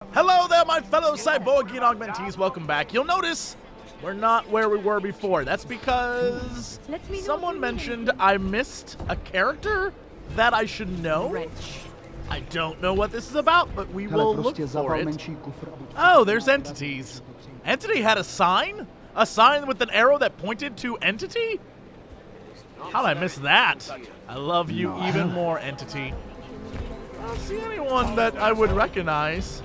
Hello there, my fellow cyborgian augmentees. Welcome back. You'll notice we're not where we were before. That's because someone mentioned I missed a character that I should know. I don't know what this is about, but we will look for it. Oh, there's entities. Entity had a sign? A sign with an arrow that pointed to entity? How'd I miss that? I love you even more, entity. I don't see anyone that I would recognize.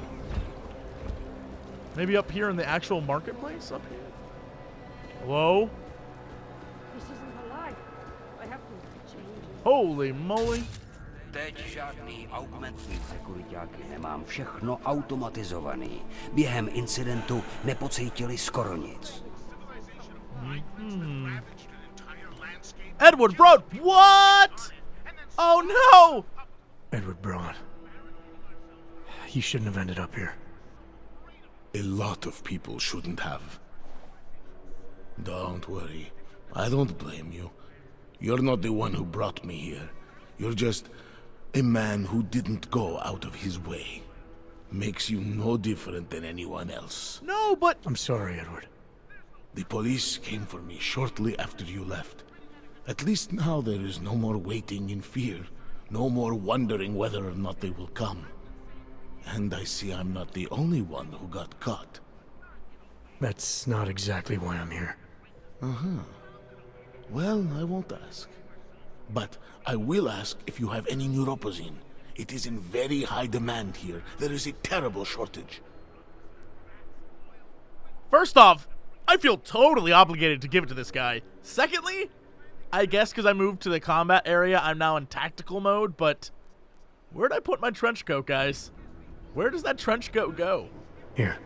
Maybe up here in the actual marketplace? Up here? Hello? This isn't alive. I have to change it. Holy moly. Teď žádný augmentní sekuriťáky nemám, všechno automatizovaný. Během incidentu nepocítili skoro nic. Edward Broad, what? Oh no! Edward Braun. You shouldn't have ended up here. A lot of people shouldn't have. Don't worry. I don't blame you. You're not the one who brought me here. You're just a man who didn't go out of his way. Makes you no different than anyone else. No, but... I'm sorry, Edward. The police came for me shortly after you left. At least now there is no more waiting in fear. No more wondering whether or not they will come. And I see I'm not the only one who got caught. That's not exactly why I'm here. Well, I won't ask. But I will ask if you have any neuropozyne. It is in very high demand here. There is a terrible shortage. First off, I feel totally obligated to give it to this guy. Secondly, I guess because I moved to the combat area, I'm now in tactical mode, but where'd I put my trench coat, guys? Where does that trench coat go? Here.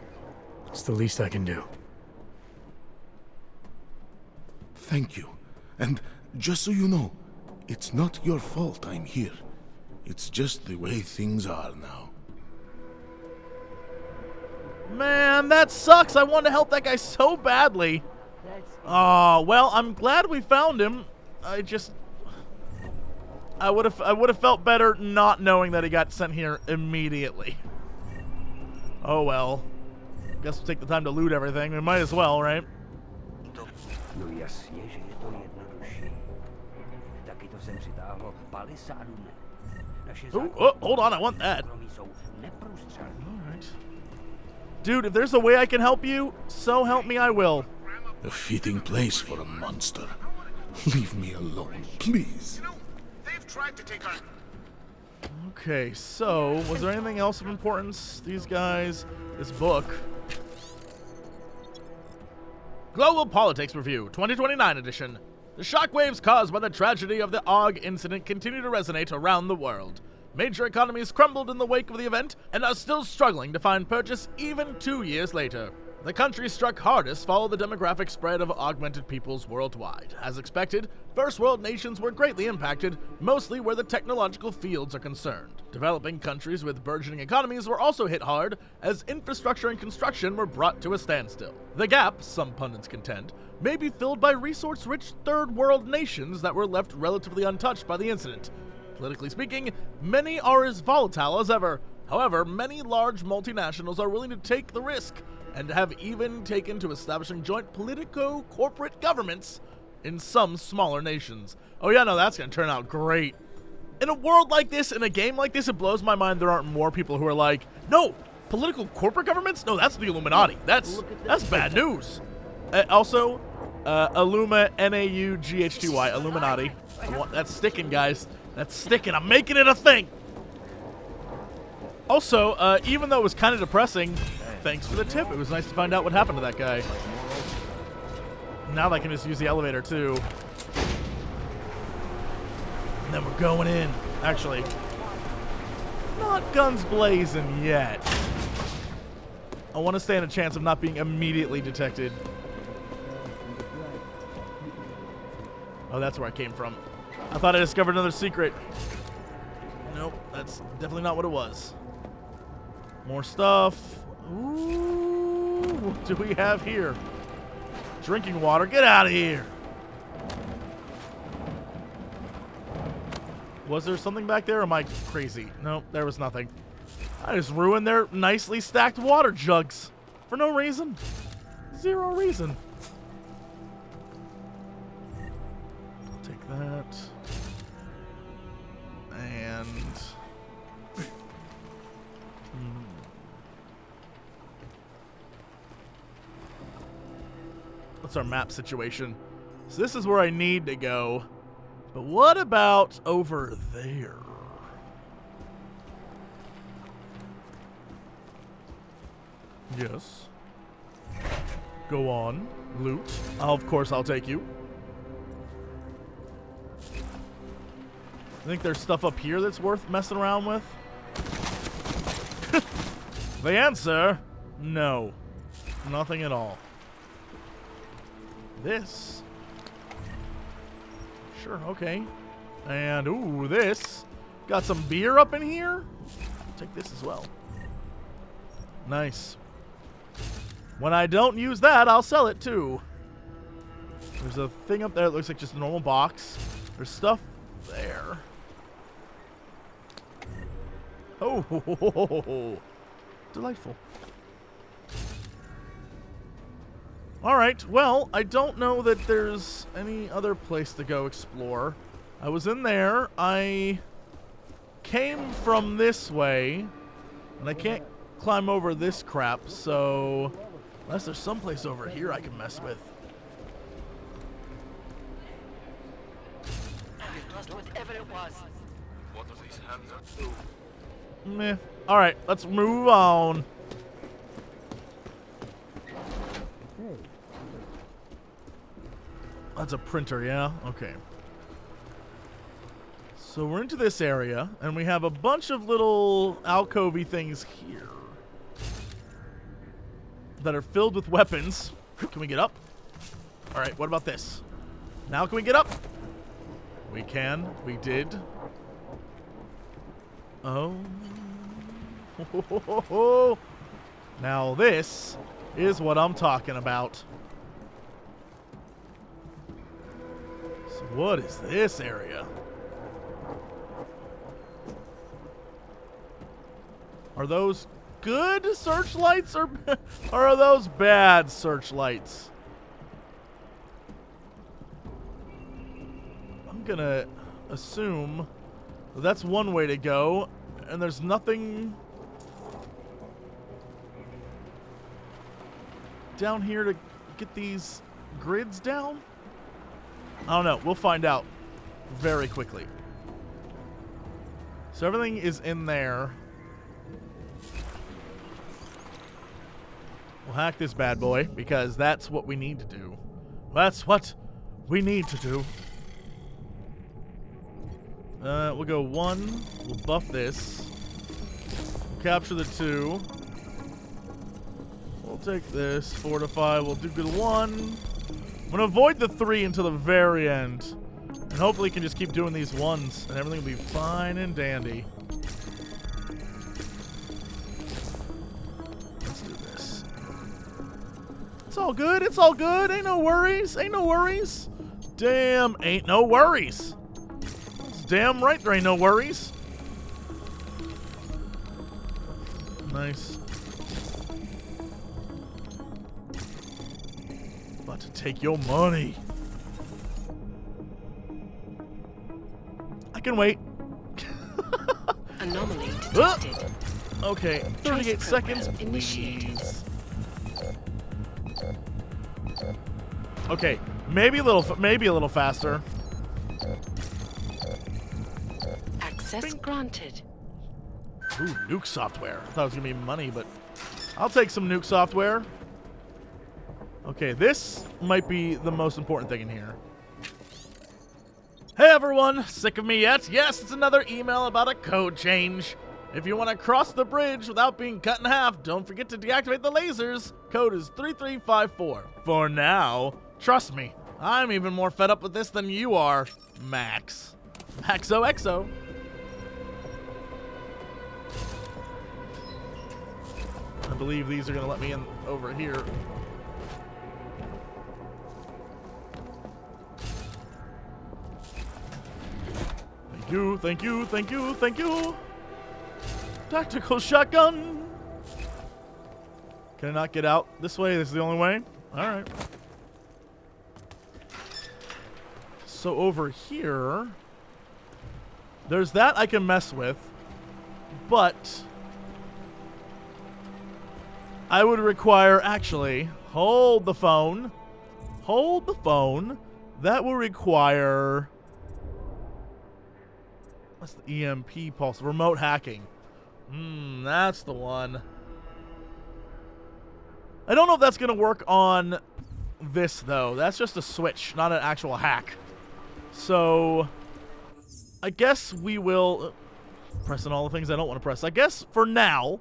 It's the least I can do. Thank you. And just so you know, it's not your fault I'm here. It's just the way things are now. Man, that sucks. I want to help that guy so badly. Oh, well, I'm glad we found him. I would have felt better not knowing that he got sent here immediately. Oh well. Guess we'll take the time to loot everything. We might as well, right? No jasně, že je to jednodušší. Taky to sem přitáhlo 50 let. Oh, hold on, I want that. Alright. Dude, if there's a way I can help you, so help me I will. A fitting place for a monster. Leave me alone, please. They've tried to take our... Okay, so, was there anything else of importance? These guys, this book. Global Politics Review, 2029 edition. The shockwaves caused by the tragedy of the AUG incident continue to resonate around the world. Major economies crumbled in the wake of the event and are still struggling to find purchase even 2 years later. The countries struck hardest follow the demographic spread of augmented peoples worldwide. As expected, first world nations were greatly impacted, mostly where the technological fields are concerned. Developing countries with burgeoning economies were also hit hard, as infrastructure and construction were brought to a standstill. The gap, some pundits contend, may be filled by resource-rich third world nations that were left relatively untouched by the incident. Politically speaking, many are as volatile as ever. However, many large multinationals are willing to take the risk, and have even taken to establishing joint politico-corporate governments in some smaller nations. Oh yeah, no, that's gonna turn out great. In a world like this, in a game like this, it blows my mind there aren't more people who are like, no, political corporate governments? No, that's the Illuminati. That's bad news. Also, Illuma, N-A-U-G-H-T-Y, Illuminati. That's sticking, guys. That's sticking. I'm making it a thing. Also, even though it was kind of depressing, thanks for the tip. It was nice to find out what happened to that guy. Now I can just use the elevator, too. And then we're going in. Actually, not guns blazing yet. I want to stand a chance of not being immediately detected. Oh, that's where I came from. I thought I discovered another secret. Nope, that's definitely not what it was. More stuff. Ooh, what do we have here? Drinking water. Get out of here. Was there something back there, or am I crazy? No, there was nothing. I just ruined their nicely stacked water jugs for no reason. Zero reason. Take that. And... What's our map situation? So this is where I need to go. But what about over there? Yes. Go on. Loot. Of course I'll take you. I think there's stuff up here that's worth messing around with. The answer, no. Nothing at all. This. Sure, okay. And, ooh, this. Got some beer up in here. Take this as well. Nice. When I don't use that, I'll sell it too. There's a thing up there that looks like just a normal box. There's stuff there. Oh, ho, ho, ho, ho, ho. Delightful. Alright, well, I don't know that there's any other place to go explore. I was in there. I came from this way, and I can't climb over this crap, so unless there's someplace over here I can mess with. Lost whatever it was. What are these hands? Meh. Alright, let's move on. That's a printer, yeah? Okay. So we're into this area, and we have a bunch of little alcovey things here that are filled with weapons. Can we get up? Alright, what about this? Now can we get up? We can. We did. Oh. Now this is what I'm talking about. So what is this area? Are those good searchlights or are those bad searchlights? I'm gonna assume that's one way to go, and there's nothing down here to get these grids down? I don't know. We'll find out very quickly. So everything is in there. We'll hack this bad boy because that's what we need to do. That's what we need to do. We'll go 1. We'll buff this. Capture the 2. We'll take this. Fortify. We'll do good 1. I'm going to avoid the 3 until the very end. And hopefully can just keep doing these 1s. And everything will be fine and dandy. Let's do this. It's all good. It's all good. Ain't no worries. Ain't no worries. Damn, ain't no worries. Damn right there ain't no worries. Nice. About to take your money. I can wait. Anomaly detected. Okay, 38 Trace seconds, program initiated. please. Okay, maybe a little faster. Access granted. Ooh, nuke software. I thought it was gonna be money, but I'll take some nuke software. Okay, this might be the most important thing in here. Hey everyone, sick of me yet? Yes, it's another email about a code change. If you want to cross the bridge without being cut in half, don't forget to deactivate the lasers. Code is 3354. For now, trust me, I'm even more fed up with this than you are, Max. XOXO. I believe these are going to let me in over here. Thank you, thank you, thank you, thank you. Tactical shotgun! Can I not get out this way? This is the only way? Alright. So over here... There's that I can mess with. But... I would require... Actually, hold the phone. Hold the phone. That will require... What's the EMP pulse? Remote hacking. That's the one. I don't know if that's going to work on this, though. That's just a switch, not an actual hack. So, I guess we will... Pressing all the things I don't want to press. I guess, for now,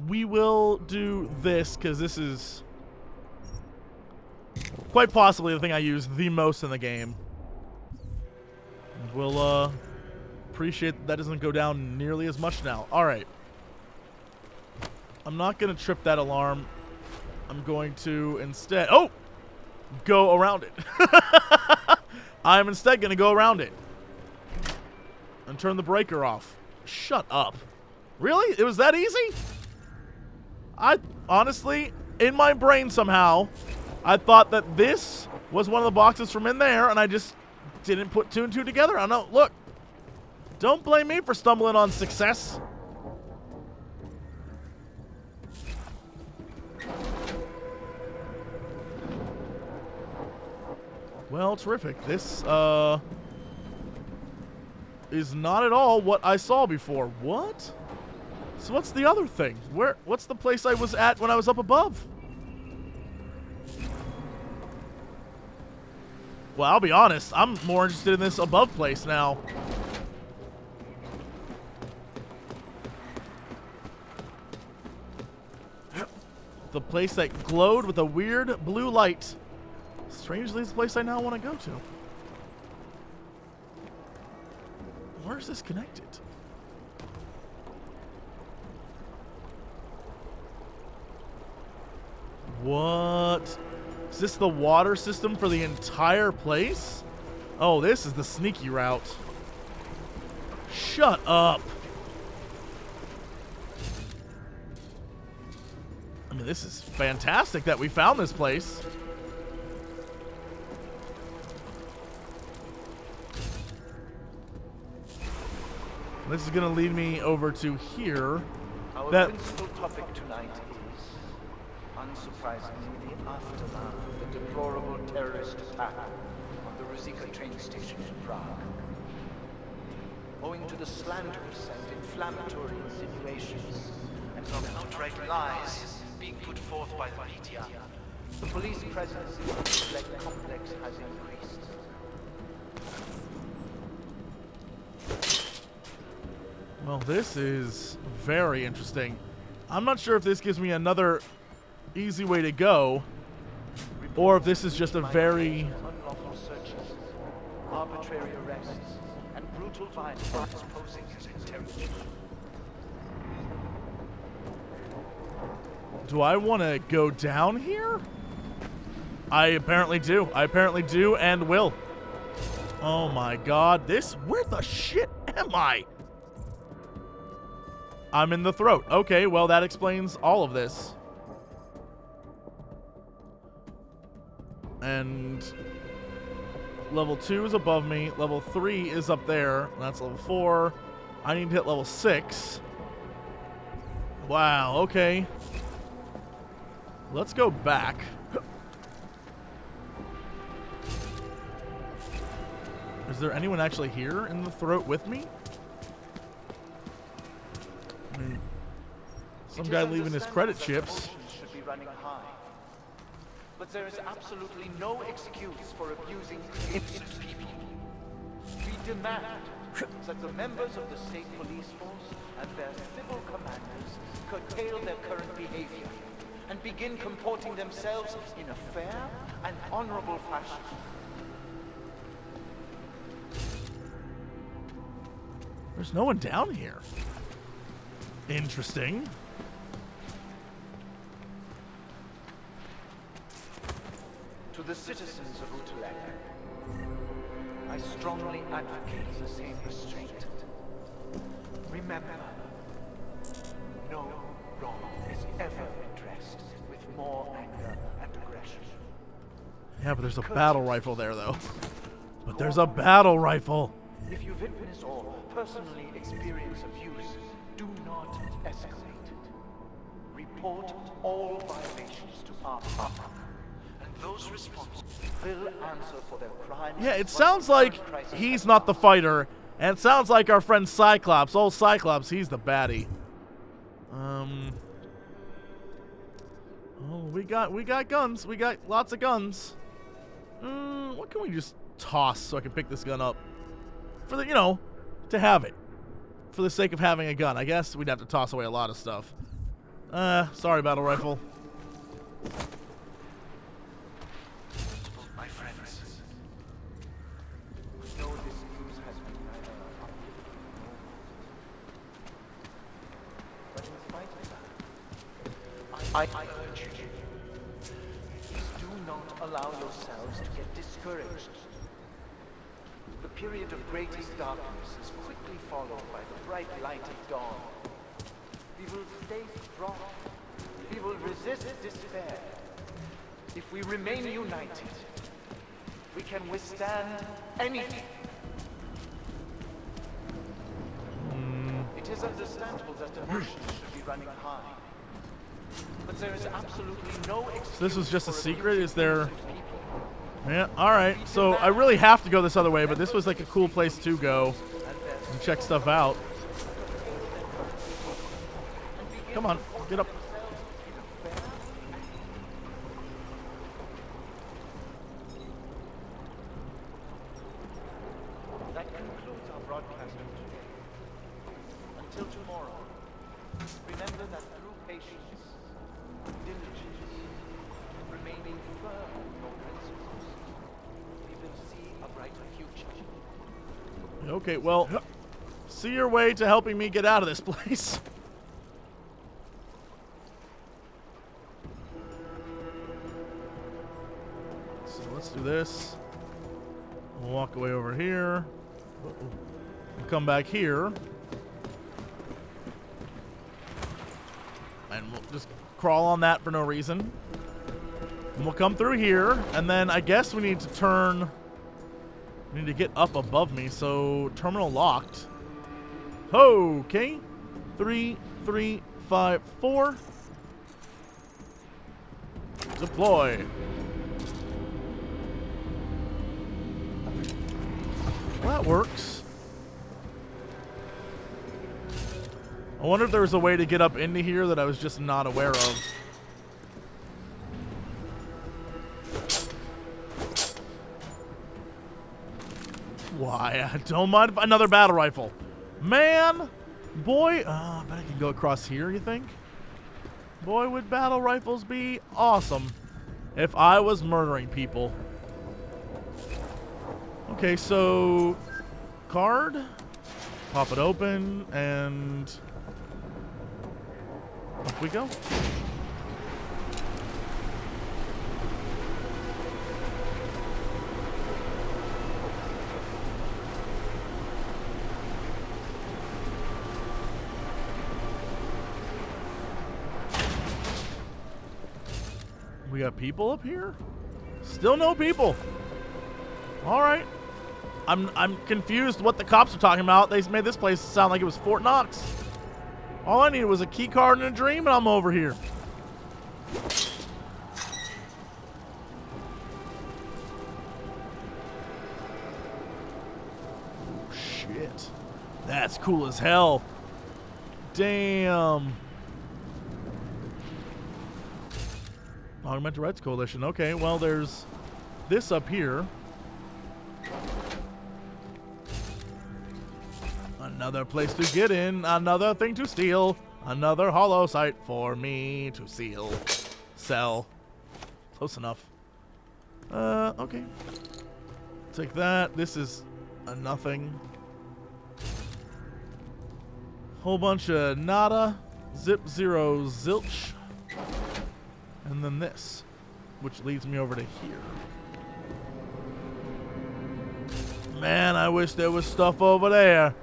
we will do this, because this is quite possibly the thing I use the most in the game. And we'll, appreciate that doesn't go down nearly as much now. Alright. I'm not going to trip that alarm. I'm going to instead... Oh! Go around it. I'm instead going to go around it. And turn the breaker off. Shut up. Really? It was that easy? I honestly, in my brain somehow, I thought that this was one of the boxes from in there, and I just didn't put two and two together. I know. Look. Don't blame me for stumbling on success. Well, terrific. This, is not at all what I saw before. What? So what's the other thing? What's the place I was at when I was up above? Well, I'll be honest. I'm more interested in this above place now. The place that glowed with a weird blue light. Strangely, it's the place I now want to go to. Where is this connected? What? Is this the water system for the entire place? Oh, this is the sneaky route. Shut up. I mean, this is fantastic that we found this place. This is going to lead me over to here. Our principal topic tonight is, unsurprisingly, the aftermath of the deplorable terrorist attack on the Ruzicka train station in Prague. Owing to the slanderous and inflammatory insinuations and outright lies being put forth by the media, the police presence in the Reflect complex has increased. Well, this is very interesting. I'm not sure if this gives me another easy way to go, or if this is just a very... Unlawful searches, arbitrary arrests, and brutal violence posing as a terrorist. Do I want to go down here? I apparently do. I apparently do and will. Oh my god, this... Where the shit am I? I'm in the throat. Okay, well, that explains all of this. And level 2 is above me. Level 3 is up there. That's level 4. I need to hit level 6. Wow, okay. Let's go back. Is there anyone actually here in the throat with me? I mean, some guy leaving his credit chips. Should be running high. But there is absolutely no excuse for abusing innocent people. We demand that the members of the state police force and their civil commanders curtail their current behavior and begin comporting themselves in a fair and honorable fashion. There's no one down here. Interesting. To the citizens of Utrecht, I strongly advocate the same restraint. Remember, ever addressed with more anger and aggression. Yeah, but there's a battle rifle there, though. But there's a battle rifle. If you've witnessed or personally experienced abuse, do not escalate it. Report all violations to our department, and those responsible will answer for their crimes. Yeah, it sounds like he's not the fighter, and it sounds like our friend Cyclops, old Cyclops, he's the baddie. Oh, we got guns. We got lots of guns. What can we just toss so I can pick this gun up? For the, to have it. For the sake of having a gun. I guess we'd have to toss away a lot of stuff. Sorry, battle rifle. My friends, know this news has been neither but in spite of that, I urge you, do not allow yourselves to get discouraged. The period of greatest darkness is quickly followed by the bright light of dawn. We will stay strong. We will resist despair. If we remain united, we can withstand anything. It is understandable that emotions should be running high. But there is absolutely no excuse. So this was just a for secret? abusing Is there... innocent people. Yeah, alright. So I really have to go this other way, but this was like a cool place to go and check stuff out. Come on, get up. That concludes our broadcast of today. Until tomorrow, remember that through patience, diligence, remaining firm in your principles, we will see a brighter future. Okay, well, see your way to helping me get out of this place. So let's do this. We'll walk away over here. We'll come back here. And we'll just crawl on that for no reason. And we'll come through here, and then I guess we need to turn... We need to get up above me, so terminal locked. Okay. 3, 3, 5, 4. Deploy. Well, that works. I wonder if there was a way to get up into here that I was just not aware of. Why? I don't mind another battle rifle. Man! Boy, I bet I can go across here, you think? Boy, would battle rifles be awesome if I was murdering people. Okay, so... Card. Pop it open, and... Up we go. We got people up here? Still no people. All right. I'm confused what the cops are talking about. They made this place sound like it was Fort Knox. All I needed was a key card and a dream, and I'm over here. Shit. That's cool as hell. Damn. Augmented Rights Coalition. Okay, well, there's this up here. Another place to get in. Another thing to steal. Another hollow site for me to seal. Sell. Close enough. Okay. Take that. This is a nothing. Whole bunch of nada. Zip, zero, zilch. And then this, which leads me over to here. Man, I wish there was stuff over there.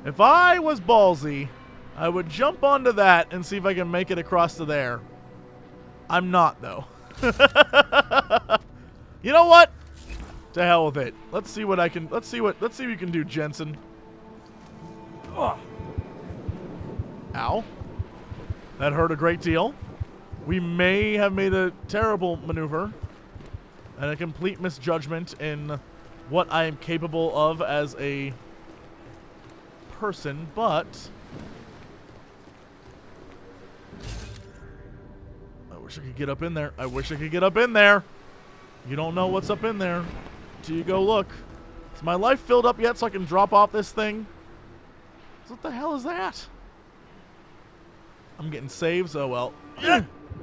If I was ballsy, I would jump onto that and see if I can make it across to there. I'm not, though. You know what? To hell with it. Let's see what I can. Let's see what you can do, Jensen. Ugh. Ow. That hurt a great deal. We may have made a terrible maneuver and a complete misjudgment in what I am capable of as a person, but I wish I could get up in there. I wish I could get up in there. You don't know what's up in there till you go look. Is my life filled up yet so I can drop off this thing? What the hell is that? I'm getting saves. Oh, well.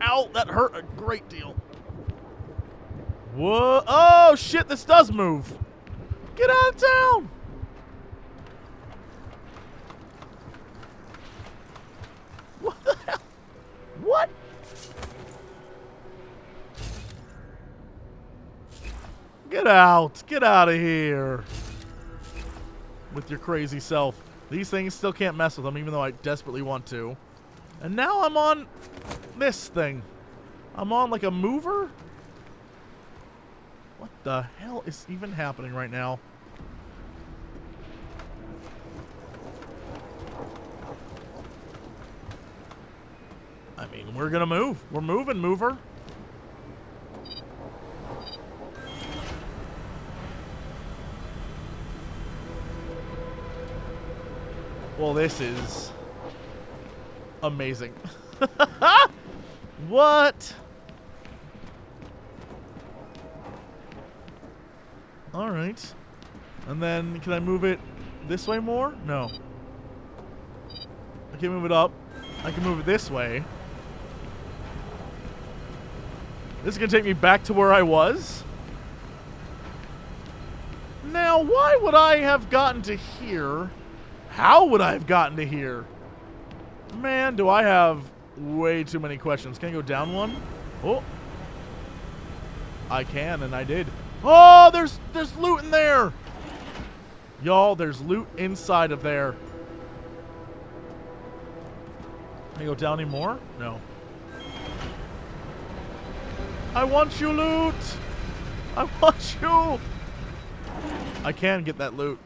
Ow, that hurt a great deal. Whoa. Oh, shit, this does move. Get out of town. What the hell? What? Get out. Get out of here. With your crazy self. These things still can't mess with them, even though I desperately want to. And now I'm on this thing. I'm on like a mover? What the hell is even happening right now? I mean, we're gonna move. We're moving, mover. Well, this is amazing. What? Alright. And then, can I move it this way more? No. I can move it up. I can move it this way. This is going to take me back to where I was. Now, why would I have gotten to here? How would I have gotten to here? Man, do I have way too many questions. Can I go down one? Oh. I can, and I did. Oh, there's loot in there. Y'all, there's loot inside of there. Can I go down any more? No. I want you, loot. I want you. I can get that loot.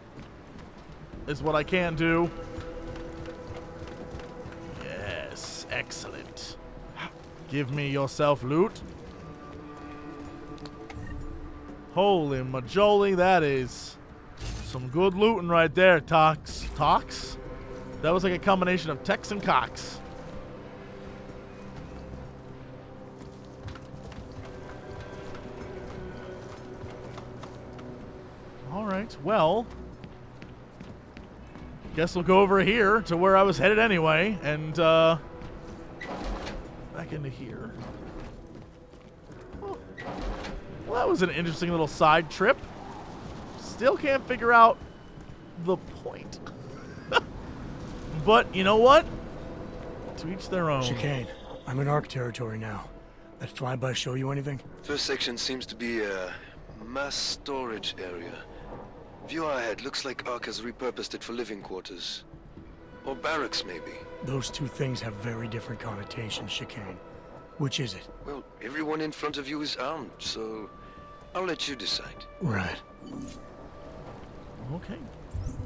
Is what I can do. Yes, excellent. Give me yourself loot. Holy majoli, that is some good looting right there, Tox. Tox? That was like a combination of Tex and Cox. Alright, well, guess we'll go over here to where I was headed anyway, and back into here. Oh. Well, that was an interesting little side trip. Still can't figure out the point. But you know what? To each their own. Chicane, I'm in ARC territory now. That flyby show you anything? First section seems to be a mass storage area. View ahead. Looks like ARC has repurposed it for living quarters. Or barracks, maybe. Those two things have very different connotations, Chicane. Which is it? Well, everyone in front of you is armed, so I'll let you decide. Right. Okay.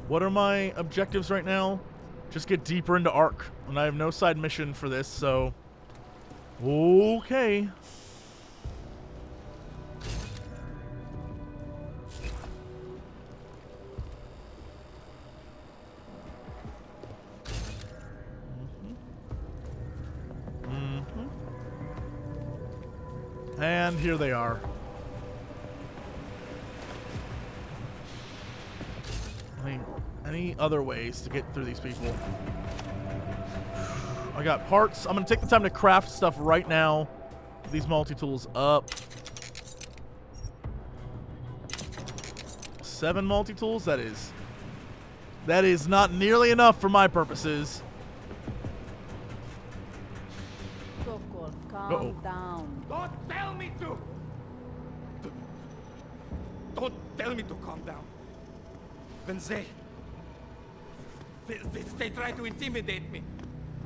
What are my objectives right now? Just get deeper into ARC. And I have no side mission for this, so... Okay. And here they are. Any other ways to get through these people? I got parts. I'm going to take the time to craft stuff right now. Get these multi-tools up. 7 multi-tools? That is not nearly enough for my purposes. Sokol, calm down. Don't tell me to! Don't tell me to calm down. When they try to intimidate me,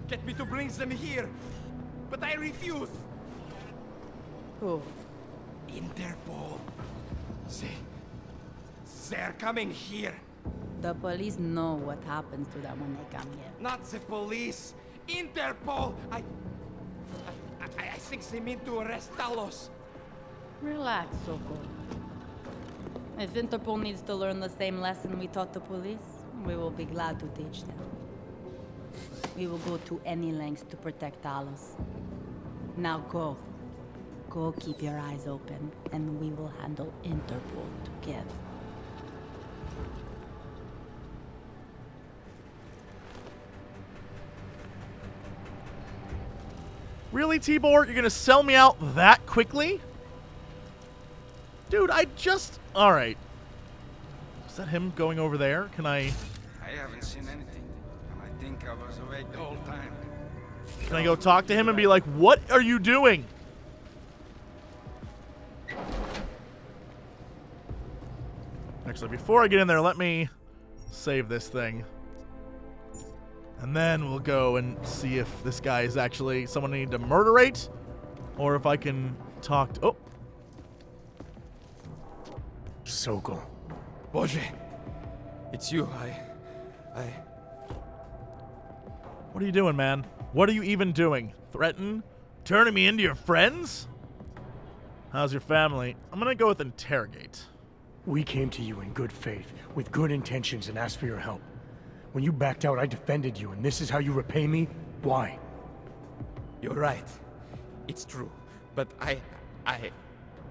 get me to bring them here, but I refuse. Who? Interpol. They're coming here. The police know what happens to them when they come here. Not the police. Interpol. I think they mean to arrest Talos. Relax, Soko. If Interpol needs to learn the same lesson we taught the police, we will be glad to teach them. We will go to any lengths to protect Talos. Now go. Go keep your eyes open, and we will handle Interpol together. Really, Tibor? You're gonna sell me out that quickly? Dude, I just... Alright. Is that him going over there? Can I... I haven't seen anything, and I think I was awake the whole time. Can I go talk to him and be like, what are you doing? Actually, before I get in there, let me save this thing. And then we'll go and see if this guy is actually someone I need to murderate, or if I can talk to... Oh! Soko. Boże, it's you. What are you doing, man? What are you even doing? Threaten? Turning me into your friends? How's your family? I'm gonna go with interrogate. We came to you in good faith, with good intentions, and asked for your help. When you backed out, I defended you, and this is how you repay me? Why? You're right. It's true. But I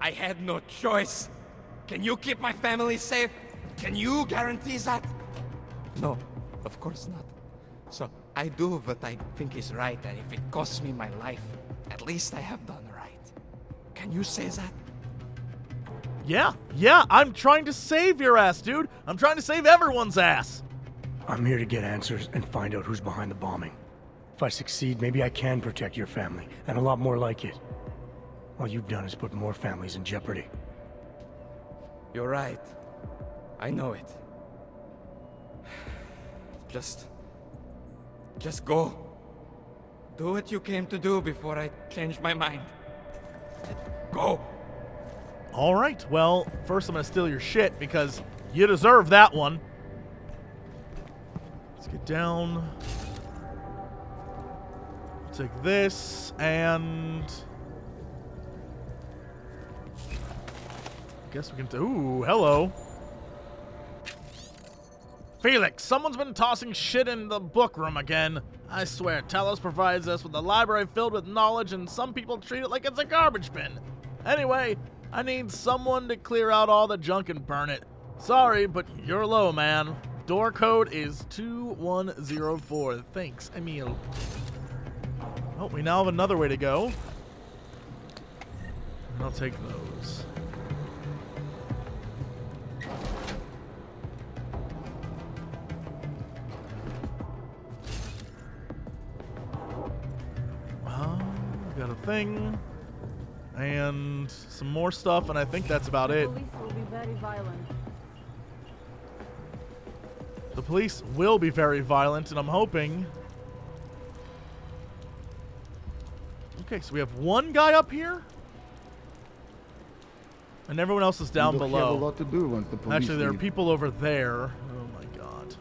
had no choice. Can you keep my family safe? Can you guarantee that? No, of course not. So I do what I think is right, and if it costs me my life, at least I have done right. Can you say that? Yeah, I'm trying to save your ass, dude. I'm trying to save everyone's ass. I'm here to get answers and find out who's behind the bombing. If I succeed, maybe I can protect your family, and a lot more like it. All you've done is put more families in jeopardy. You're right. I know it. Just go. Do what you came to do before I change my mind. Go! All right, well, first I'm gonna steal your shit because you deserve that one. Let's get down. Take this and... Guess we can... Ooh, hello. Felix, someone's been tossing shit in the book room again. I swear, Talos provides us with a library filled with knowledge, and some people treat it like it's a garbage bin. Anyway, I need someone to clear out all the junk and burn it. Sorry, but you're low, man. Door code is 2104. Thanks, Emil. Oh, we now have another way to go. I'll take those. Got a thing. And some more stuff, and I think that's about it. The police will be very violent. The police will be very violent, and I'm hoping... Okay, so we have one guy up here? And everyone else is down below. Have a lot to do once the police Actually, there are leave. people over there. Oh my god.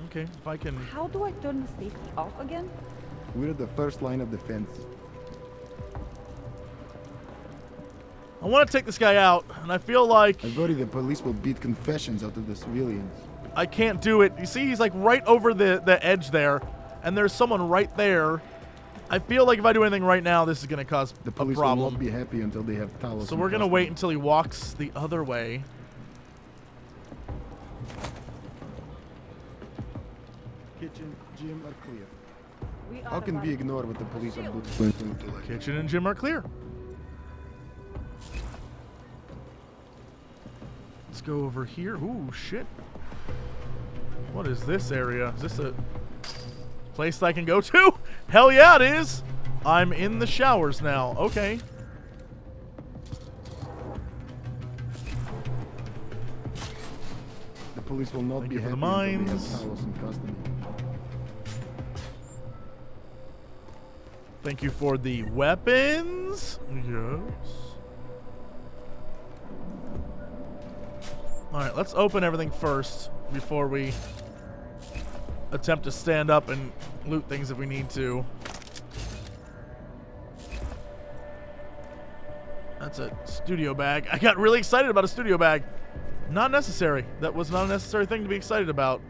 Okay, if I can... How do I turn the safety off again? We're the first line of defense. I want to take this guy out, and I feel like... I worry the police will beat confessions out of the civilians. I can't do it. You see, he's like right over the edge there, and there's someone right there. I feel like if I do anything right now, this is going to cause The police a will problem. not be happy until they have Talos. So we're going to wait until he walks the other way. Kitchen, gym are clear. We are How can we about- ignore what the police are doing? Kitchen and gym are clear. Let's go over here. Ooh, shit. What is this area? Is this a place I can go to? Hell yeah, it is. I'm in the showers now. Okay. The police will not Thank be you for happy the until they have mines. Talos in custody. Thank you for the weapons. Yes. Alright, let's open everything first before we attempt to stand up and loot things if we need to. That's a studio bag. I got really excited about a studio bag. Not necessary. That was not a necessary thing to be excited about.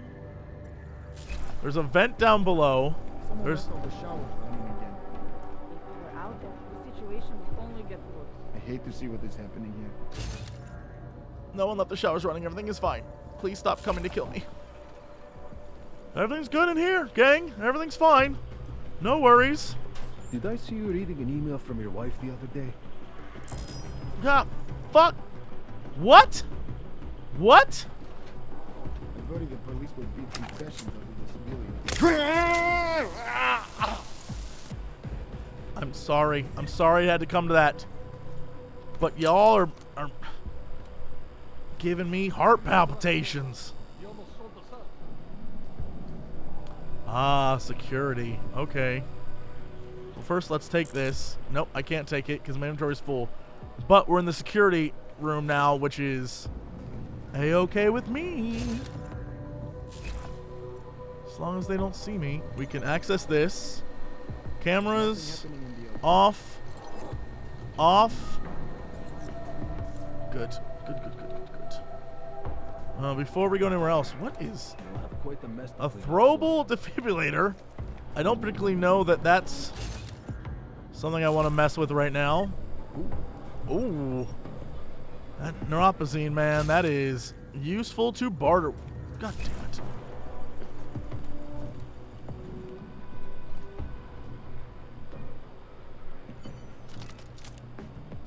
There's a vent down below. There's... All the showers running again. If we're out there, the situation will only get worse. I hate to see what is happening here. No one left the showers running. Everything is fine. Please stop coming to kill me. Everything's good in here, gang. Everything's fine. No worries. Did I see you reading an email from your wife the other day? God, fuck. What? What? I'm worried the police will beat confessions of the civilians. I'm sorry. I'm sorry it had to come to that. But y'all are giving me heart palpitations. Ah, security. Okay. Well, first let's take this. Nope, I can't take it because my inventory's full. But we're in the security room now, which is A-okay with me. As long as they don't see me. We can access this. Cameras off. Off. Good. Good. Before we go anywhere else, what is a throwable defibrillator? I don't particularly know that that's something I want to mess with right now. Ooh. That neuropazine, man, that is useful to barter. God damn it.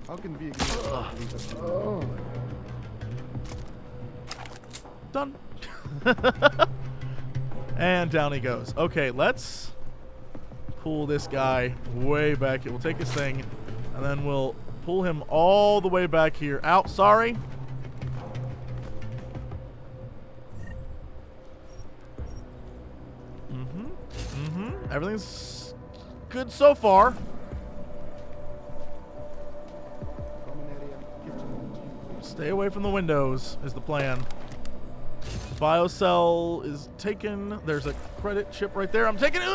How can be against Done. And down he goes. Okay, let's pull this guy way back. We'll take his thing, and then we'll pull him all the way back here. Out, sorry. Everything's good so far. Stay away from the windows is the plan. Biocell is taken. There's a credit chip right there. I'm taking it.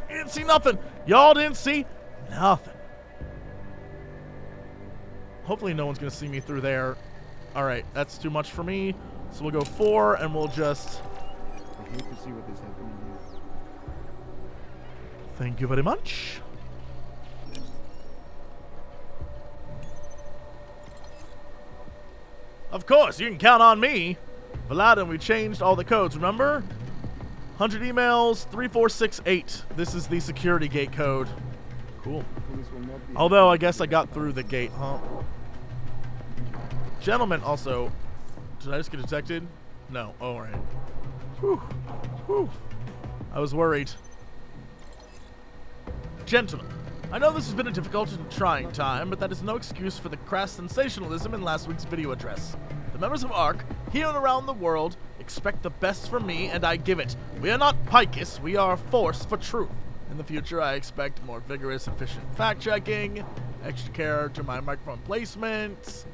You didn't see nothing. Y'all didn't see nothing. Hopefully no one's going to see me through there. All right, that's too much for me. So we'll go 4 and we'll just... I hate to see what is happening here. Thank you very much. Of course, you can count on me. Aladdin, we changed all the codes, remember? 100 emails, 3468. This is the security gate code. Cool. Although, I guess I got through the gate, huh? Gentlemen, also... Did I just get detected? No. Oh, all right. Whew. Whew. I was worried. Gentlemen, I know this has been a difficult and trying time, but that is no excuse for the crass sensationalism in last week's video address. The members of ARC, here and around the world, expect the best from me, and I give it. We are not Picus, we are a force for truth. In the future, I expect more vigorous, efficient fact-checking, extra care to my microphone placement,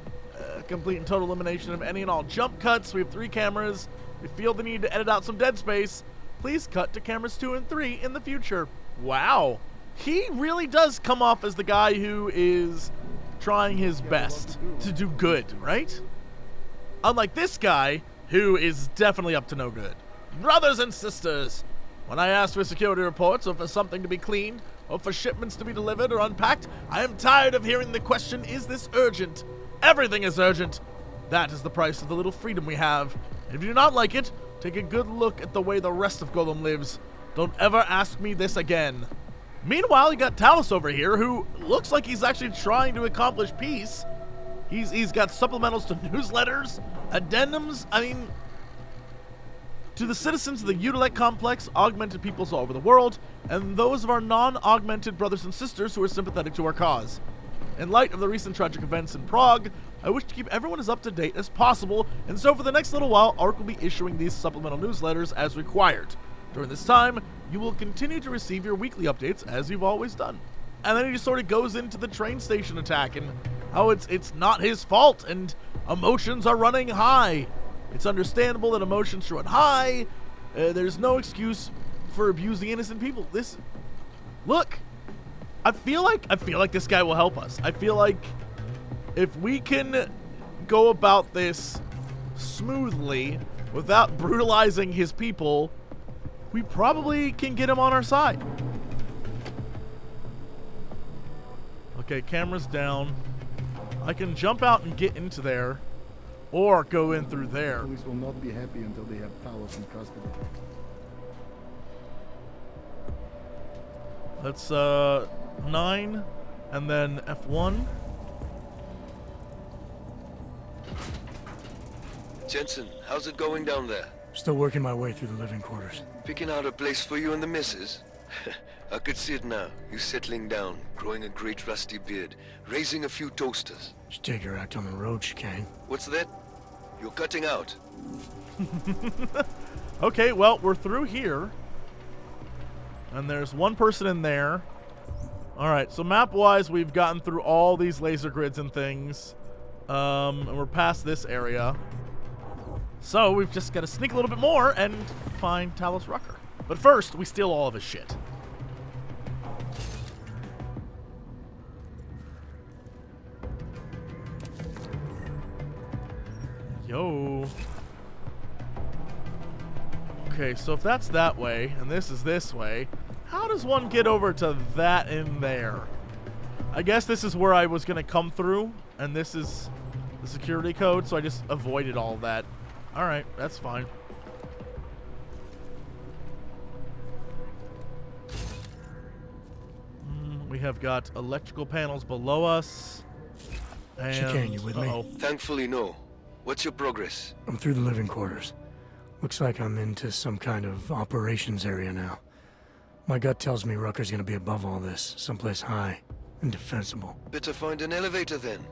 complete and total elimination of any and all jump cuts. We have 3 cameras. If you feel the need to edit out some dead space, please cut to cameras 2 and 3 in the future. Wow. He really does come off as the guy who is trying his best to do good, right? Unlike this guy, who is definitely up to no good. Brothers and sisters, when I ask for security reports or for something to be cleaned or for shipments to be delivered or unpacked, I am tired of hearing the question, is this urgent? Everything is urgent. That is the price of the little freedom we have. If you do not like it, take a good look at the way the rest of Golem lives. Don't ever ask me this again. Meanwhile, you got Talos over here, who looks like he's actually trying to accomplish peace. He's got supplementals to newsletters, addendums, I mean, to the citizens of the Utilec complex, augmented peoples all over the world, and those of our non-augmented brothers and sisters who are sympathetic to our cause. In light of the recent tragic events in Prague, I wish to keep everyone as up-to-date as possible, and so for the next little while, ARC will be issuing these supplemental newsletters as required. During this time, you will continue to receive your weekly updates as you've always done. And then he just sort of goes into the train station attack and how it's not his fault and emotions are running high. It's understandable that emotions run high. There's no excuse for abusing innocent people. Look, I feel like this guy will help us. I feel like if we can go about this smoothly without brutalizing his people, we probably can get him on our side. Okay, camera's down. I can jump out and get into there, or go in through there. Police will not be happy until they have Talos in custody. Let's 9 and then F1. Jensen, how's it going down there? Still working my way through the living quarters. Picking out a place for you and the missus? I could see it now. You settling down, growing a great rusty beard, raising a few toasters. Should take her out on the road, Chicane. What's that? You're cutting out. Okay, well, we're through here. And there's one person in there. Alright, so map-wise, we've gotten through all these laser grids and things. And we're past this area. So we've just got to sneak a little bit more and find Talos Rucker. But first, we steal all of his shit. Yo. Okay, so if that's that way, and this is this way, how does one get over to that in there? I guess this is where I was going to come through, and this is the security code, so I just avoided all that. Alright, that's fine. We have got electrical panels below us. And Chicane, you with me? Thankfully, no. What's your progress? I'm through the living quarters. Looks like I'm into some kind of operations area now. My gut tells me Rucker's gonna be above all this, someplace high and defensible. Better find an elevator then.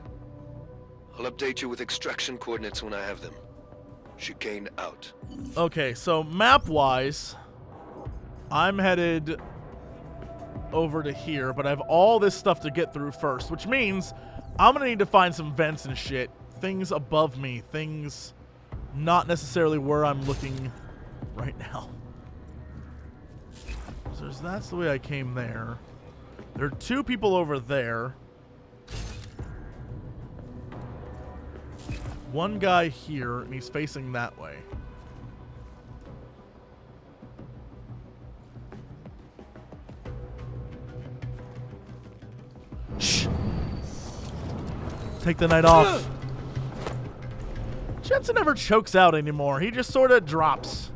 I'll update you with extraction coordinates when I have them. Chicane out. Okay, so map-wise, I'm headed over to here, but I have all this stuff to get through first, which means I'm gonna need to find some vents and shit. Things above me, things not necessarily where I'm looking right now. So that's the way I came there. There are two people over there. One guy here, and he's facing that way. Shh! Take the night off. Jensen never chokes out anymore. He just sort of drops.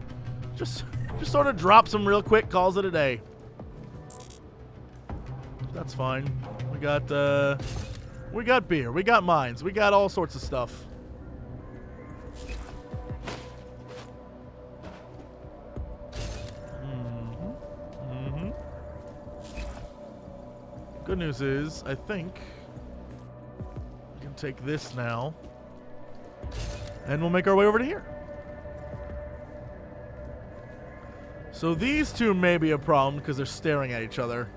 Just sort of drops him real quick, calls it a day. That's fine. We got beer. We got mines. We got all sorts of stuff. Good news is, I think we can take this now, and we'll make our way over to here. So these two may be a problem because they're staring at each other.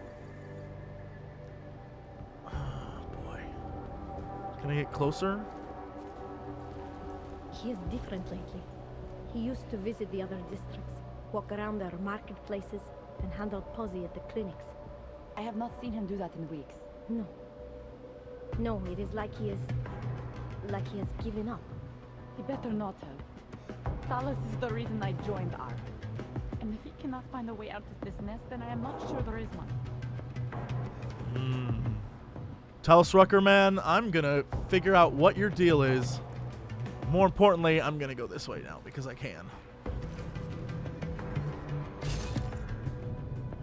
Oh boy. Can I get closer? He is different lately. He used to visit the other districts, walk around their marketplaces, and handle posse at the clinics. I have not seen him do that in weeks. No. No, it is like he has given up. He better not have. Talos is the reason I joined ARC. And if he cannot find a way out of this nest, then I am not sure there is one. Talos Rucker, man, I'm gonna figure out what your deal is. More importantly, I'm gonna go this way now because I can.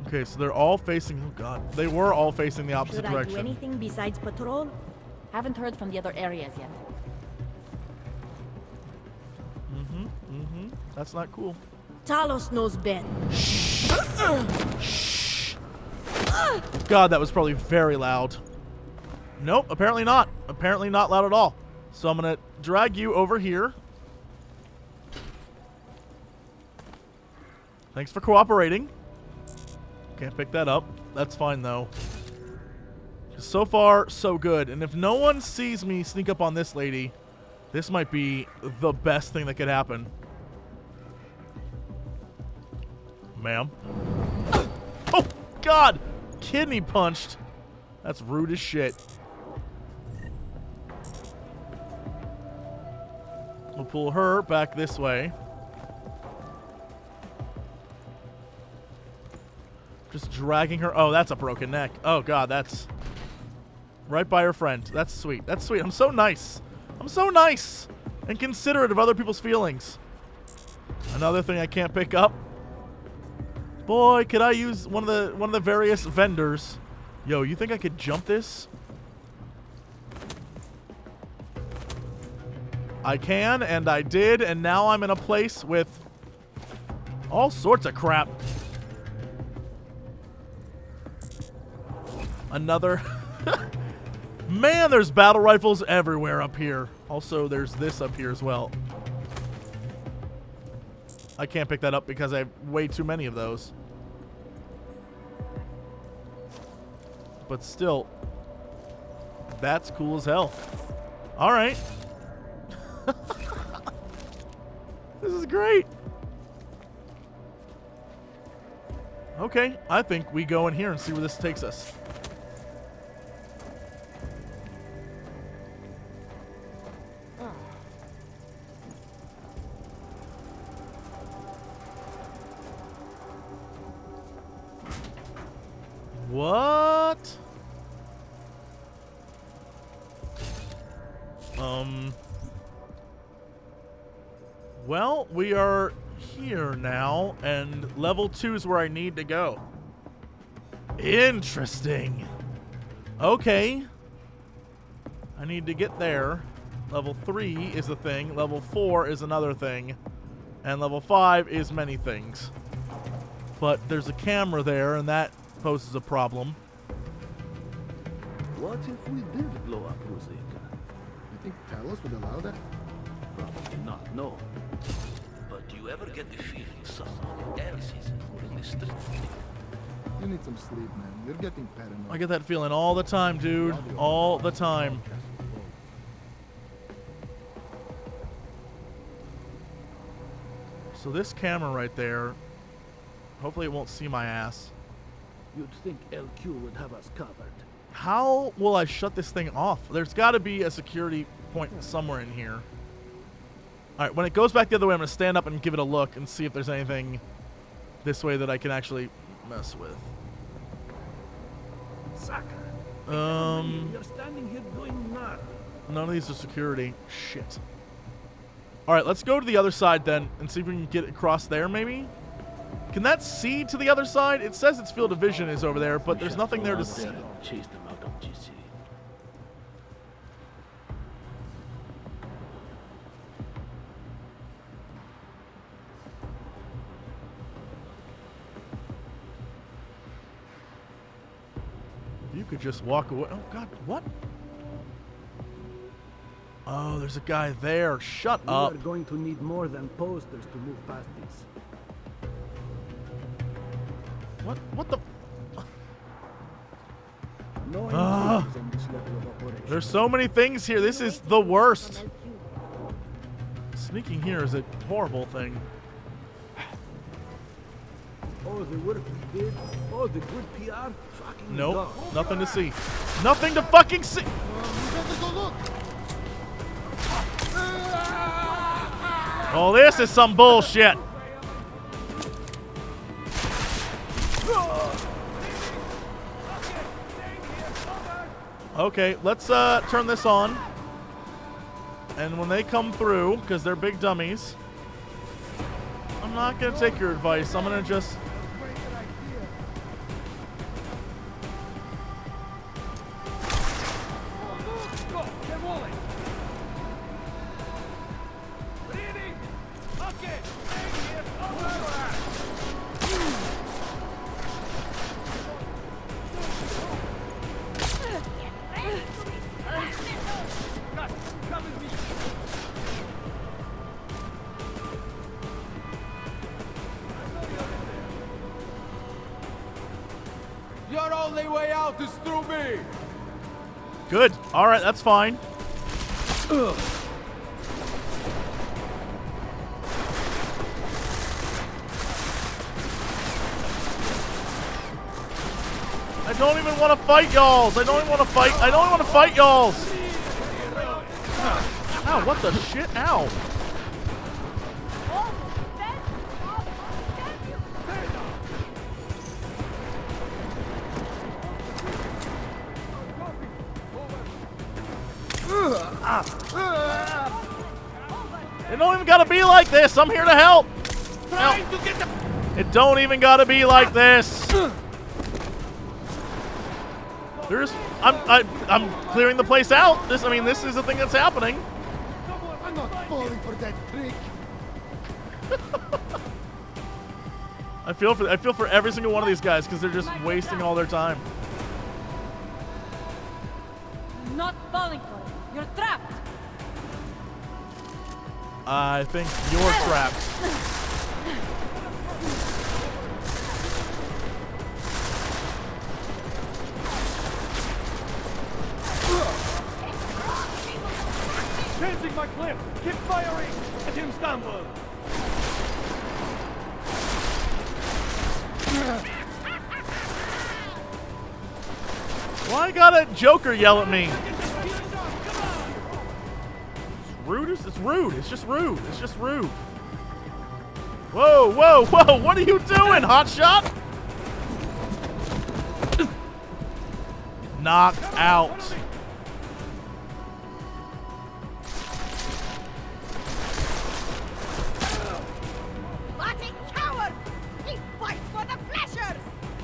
Okay, so they're all facing, oh god, they were all facing the opposite direction. Should I do anything besides patrol? Haven't heard from the other areas yet. That's not cool. Talos knows best. Shh. God, that was probably very loud. Nope, apparently not. Apparently not loud at all. So I'm gonna drag you over here. Thanks for cooperating. Can't pick that up. That's fine though. So far, so good. And if no one sees me sneak up on this lady, this might be the best thing that could happen. Ma'am. Oh, God! Kidney punched. That's rude as shit. We'll pull her back this way. Just dragging her. Oh, that's a broken neck. Oh, God, that's right by her friend. That's sweet. That's sweet. I'm so nice. I'm so nice and considerate of other people's feelings. Another thing I can't pick up. Boy, could I use one of the various vendors. Yo, you think I could jump this? I can, and I did, and now I'm in a place with all sorts of crap. Another. Man, there's battle rifles everywhere up here. Also, there's this up here as well. I can't pick that up because I have way too many of those. But still, that's cool as hell. All right. This is great. Okay, I think we go in here and see where this takes us. What? Well, we are here now, and level 2 is where I need to go. Interesting. Okay. I need to get there. Level 3 is a thing. Level 4 is another thing. And level 5 is many things. But there's a camera there, and that poses a problem. What if we did blow up Rosika? You think Talos would allow that? Probably not, no. But do you ever get the feeling someone else is in the street? You need some sleep, man. You're getting paranoid. I get that feeling all the time, dude. All the time. So this camera right there, hopefully it won't see my ass. You'd think LQ would have us covered. How will I shut this thing off? There's got to be a security point somewhere in here. All right, when it goes back the other way, I'm going to stand up and give it a look and see if there's anything this way that I can actually mess with. Saka, you're standing here doing nothing. None of these are security. Shit. All right, let's go to the other side then and see if we can get across there maybe. Can that see to the other side? It says its field of vision is over there, but there's nothing there to see. Chase them out of GC. You could just walk away. Oh, God, what? Oh, there's a guy there. Shut up. We are going to need more than posters to move past these. What the? No on this level of operation. There's so many things here. This is the worst. Sneaking here is a horrible thing. Oh, the work we did. Oh, the good PR. Fucking Nope, God. nothing to see. Nothing to fucking see. You better go look. Oh, this is some bullshit. Okay, let's turn this on. And when they come through, because they're big dummies, I'm not going to take your advice. I'm going to just... Your only way out is through me! Good. All right, that's fine. Ugh. I don't even want to fight y'alls. I don't even want to fight. I don't even want to fight y'alls. Ow, what the shit? Ow. It don't even gotta be like this. I'm here to help. It don't even gotta be like this. There's, I'm clearing the place out. This is the thing that's happening. I'm not falling for that trick. I feel for every single one of these guys because they're just wasting all their time. I'm not falling for it. You're trapped. I think you're trapped. Changing my clip! Keep firing! Let him stumble! Why gotta Joker yell at me? It's rude. It's rude. It's just rude. It's just rude. Whoa, whoa, whoa! What are you doing, hotshot? Knocked out.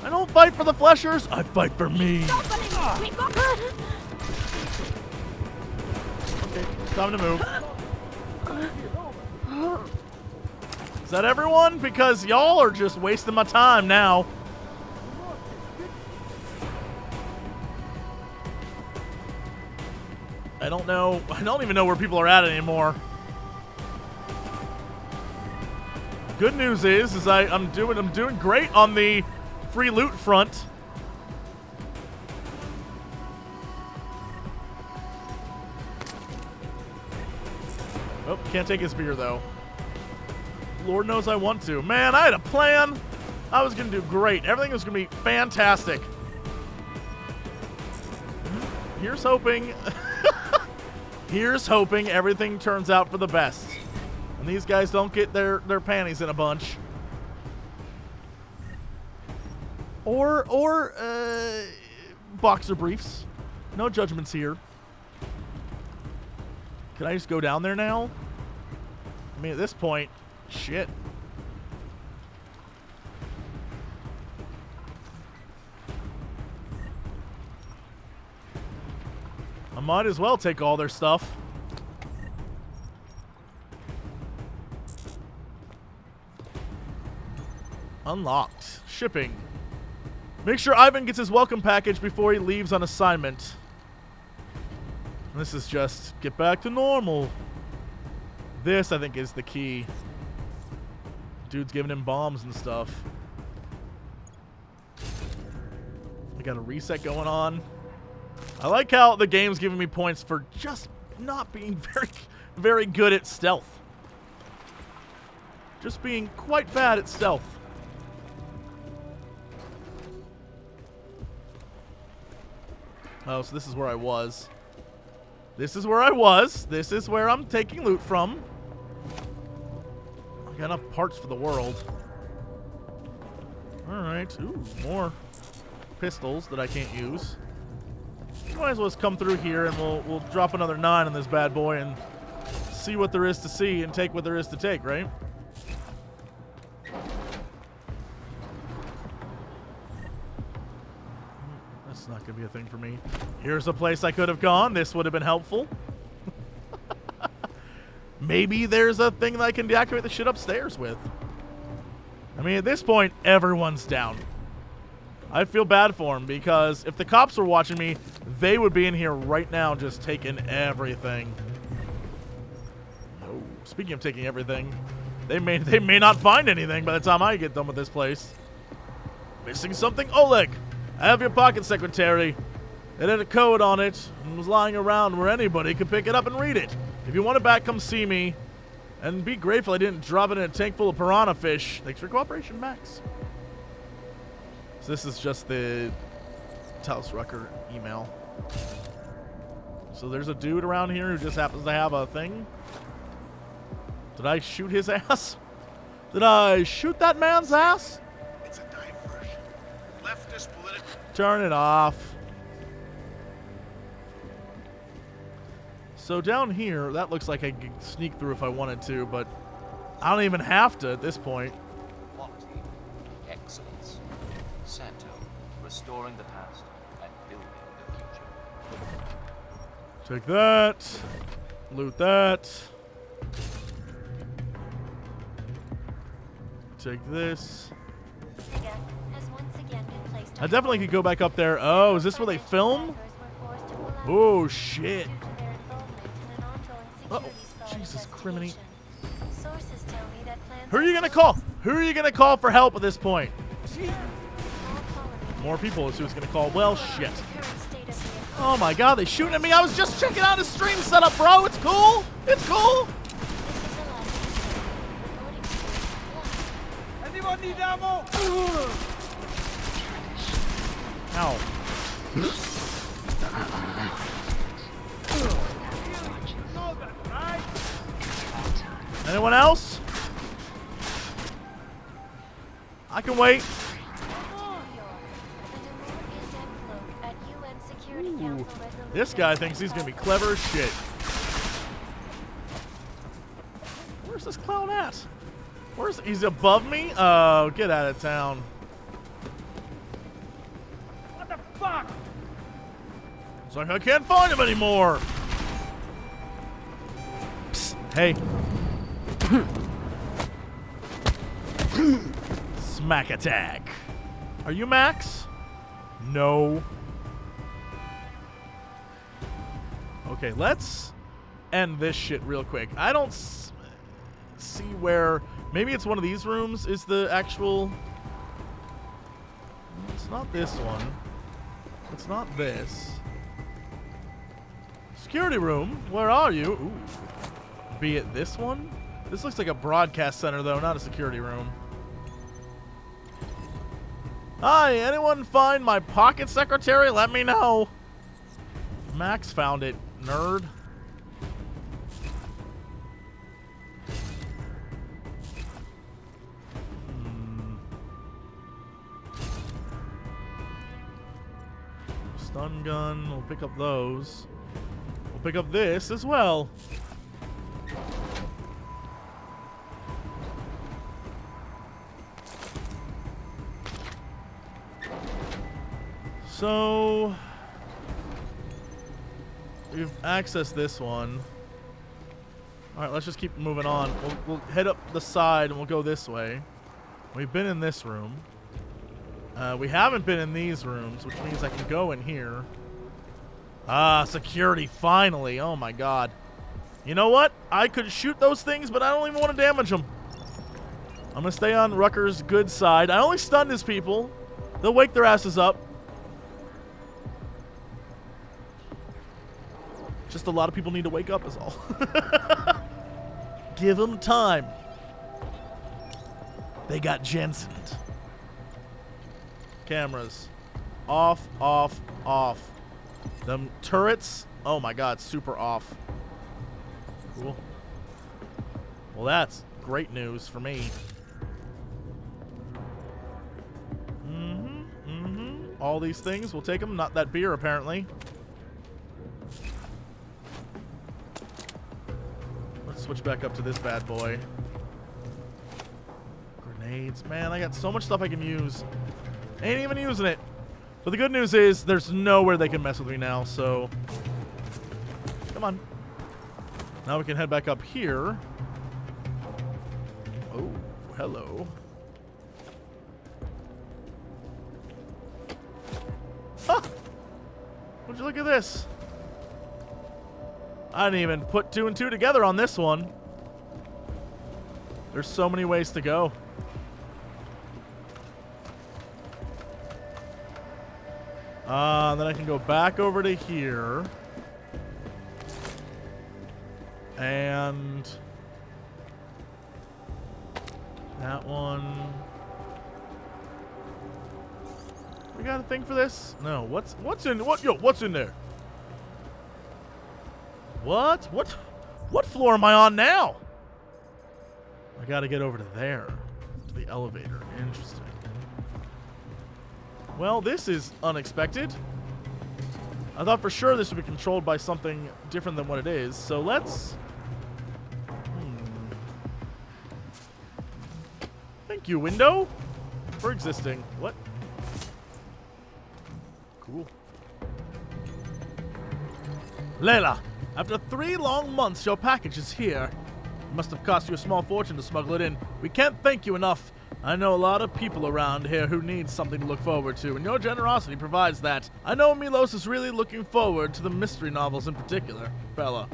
I don't fight for the fleshers. I fight for me. Okay, time to move. Is that everyone? Because y'all are just wasting my time now. I don't know. I don't even know where people are at anymore. Good news is I'm doing great on the free loot front. Oh, can't take his spear though. Lord knows I want to. Man, I had a plan. I was gonna do great. Everything was gonna be fantastic. Here's hoping. Here's hoping everything turns out for the best. And these guys don't get their panties in a bunch. Or boxer briefs. No judgments here. Can I just go down there now? I mean, at this point, shit. I might as well take all their stuff. Unlocked. Shipping. Make sure Ivan gets his welcome package before he leaves on assignment. And this is just get back to normal. This, I think, is the key. Dude's giving him bombs and stuff. We got a reset going on. I like how the game's giving me points for just not being very good at stealth. Just being quite bad at stealth. Oh, so this is where I was. This is where I was. This is where I'm taking loot from. I got enough parts for the world. Alright. Ooh, more pistols that I can't use. Might as well just come through here and we'll drop another 9 on this bad boy and see what there is to see and take what there is to take, right? That's not gonna be a thing for me. Here's a place I could have gone. This would have been helpful. Maybe there's a thing that I can deactivate the shit upstairs with. I mean, at this point, everyone's down. I feel bad for them because if the cops were watching me, they would be in here right now just taking everything. Oh, speaking of taking everything, they may not find anything by the time I get done with this place. Missing something? Oleg, I have your pocket secretary. It had a code on it and was lying around where anybody could pick it up and read it. If you want it back, come see me. And be grateful I didn't drop it in a tank full of piranha fish. Thanks for cooperation, Max. So this is just the Talos Rucker email. So there's a dude around here who just happens to have a thing. Did I shoot his ass? Did I shoot that man's ass? It's a diversion. Leftist political. Turn it off. So down here, that looks like I could sneak through if I wanted to, but I don't even have to at this point. Quality, excellence. Santo, restoring the past and building the future. Take that. Loot that. Take this. I definitely could go back up there. Oh, is this where they film? Oh, shit. Uh-oh. Jesus, criminy. Who are you gonna call? Who are you gonna call for help at this point? More people is who's gonna call. Well, shit. Oh my god, they shooting at me. I was just checking out his stream setup, bro. It's cool. It's cool. Anyone need ammo? Ow. Anyone else? I can wait. Ooh. This guy thinks he's gonna be clever as shit. Where's this clown at? He's above me? Oh, get out of town. What the fuck? It's like I can't find him anymore. Psst, hey. Smack attack. Are you Max? No. Okay, let's end this shit real quick. I don't see where... Maybe it's one of these rooms is the actual... It's not this one. It's not this. Security room, where are you? Ooh. Be it this one? This looks like a broadcast center, though, not a security room. Hi, anyone find my pocket secretary? Let me know. Max found it, nerd. Stun gun, we'll pick up those. We'll pick up this as well. So, we've accessed this one. Alright, let's just keep moving on. We'll head up the side and we'll go this way. We've been in this room. We haven't been in these rooms, which means I can go in here. Ah, security, finally. Oh my god. You know what? I could shoot those things, but I don't even want to damage them. I'm going to stay on Rucker's good side. I only stunned his people. They'll wake their asses up. Just a lot of people need to wake up is all. Give them time. They got Jensened. Cameras. Off, off, off. Them turrets. Oh my god, super off. Cool. Well, that's great news for me. All these things, we'll take them. Not that beer, apparently. Let's switch back up to this bad boy. Grenades. Man, I got so much stuff I can use. Ain't even using it. But the good news is there's nowhere they can mess with me now, so... Come on. Now we can head back up here. Oh, hello. Ah! Would you look at this? I didn't even put 2 and 2 together on this one. There's so many ways to go. Then I can go back over to here. And that one. We got a thing for this? No. What's in there? What floor am I on now? I gotta get over to there. To the elevator. Interesting. Well, this is unexpected. I thought for sure this would be controlled by something different than what it is. So let's... Thank you, window, for existing. What? Cool. Layla, after 3 long months, your package is here. It must have cost you a small fortune to smuggle it in. We can't thank you enough. I know a lot of people around here who need something to look forward to, and your generosity provides that. I know Milos is really looking forward to the mystery novels in particular. Bella.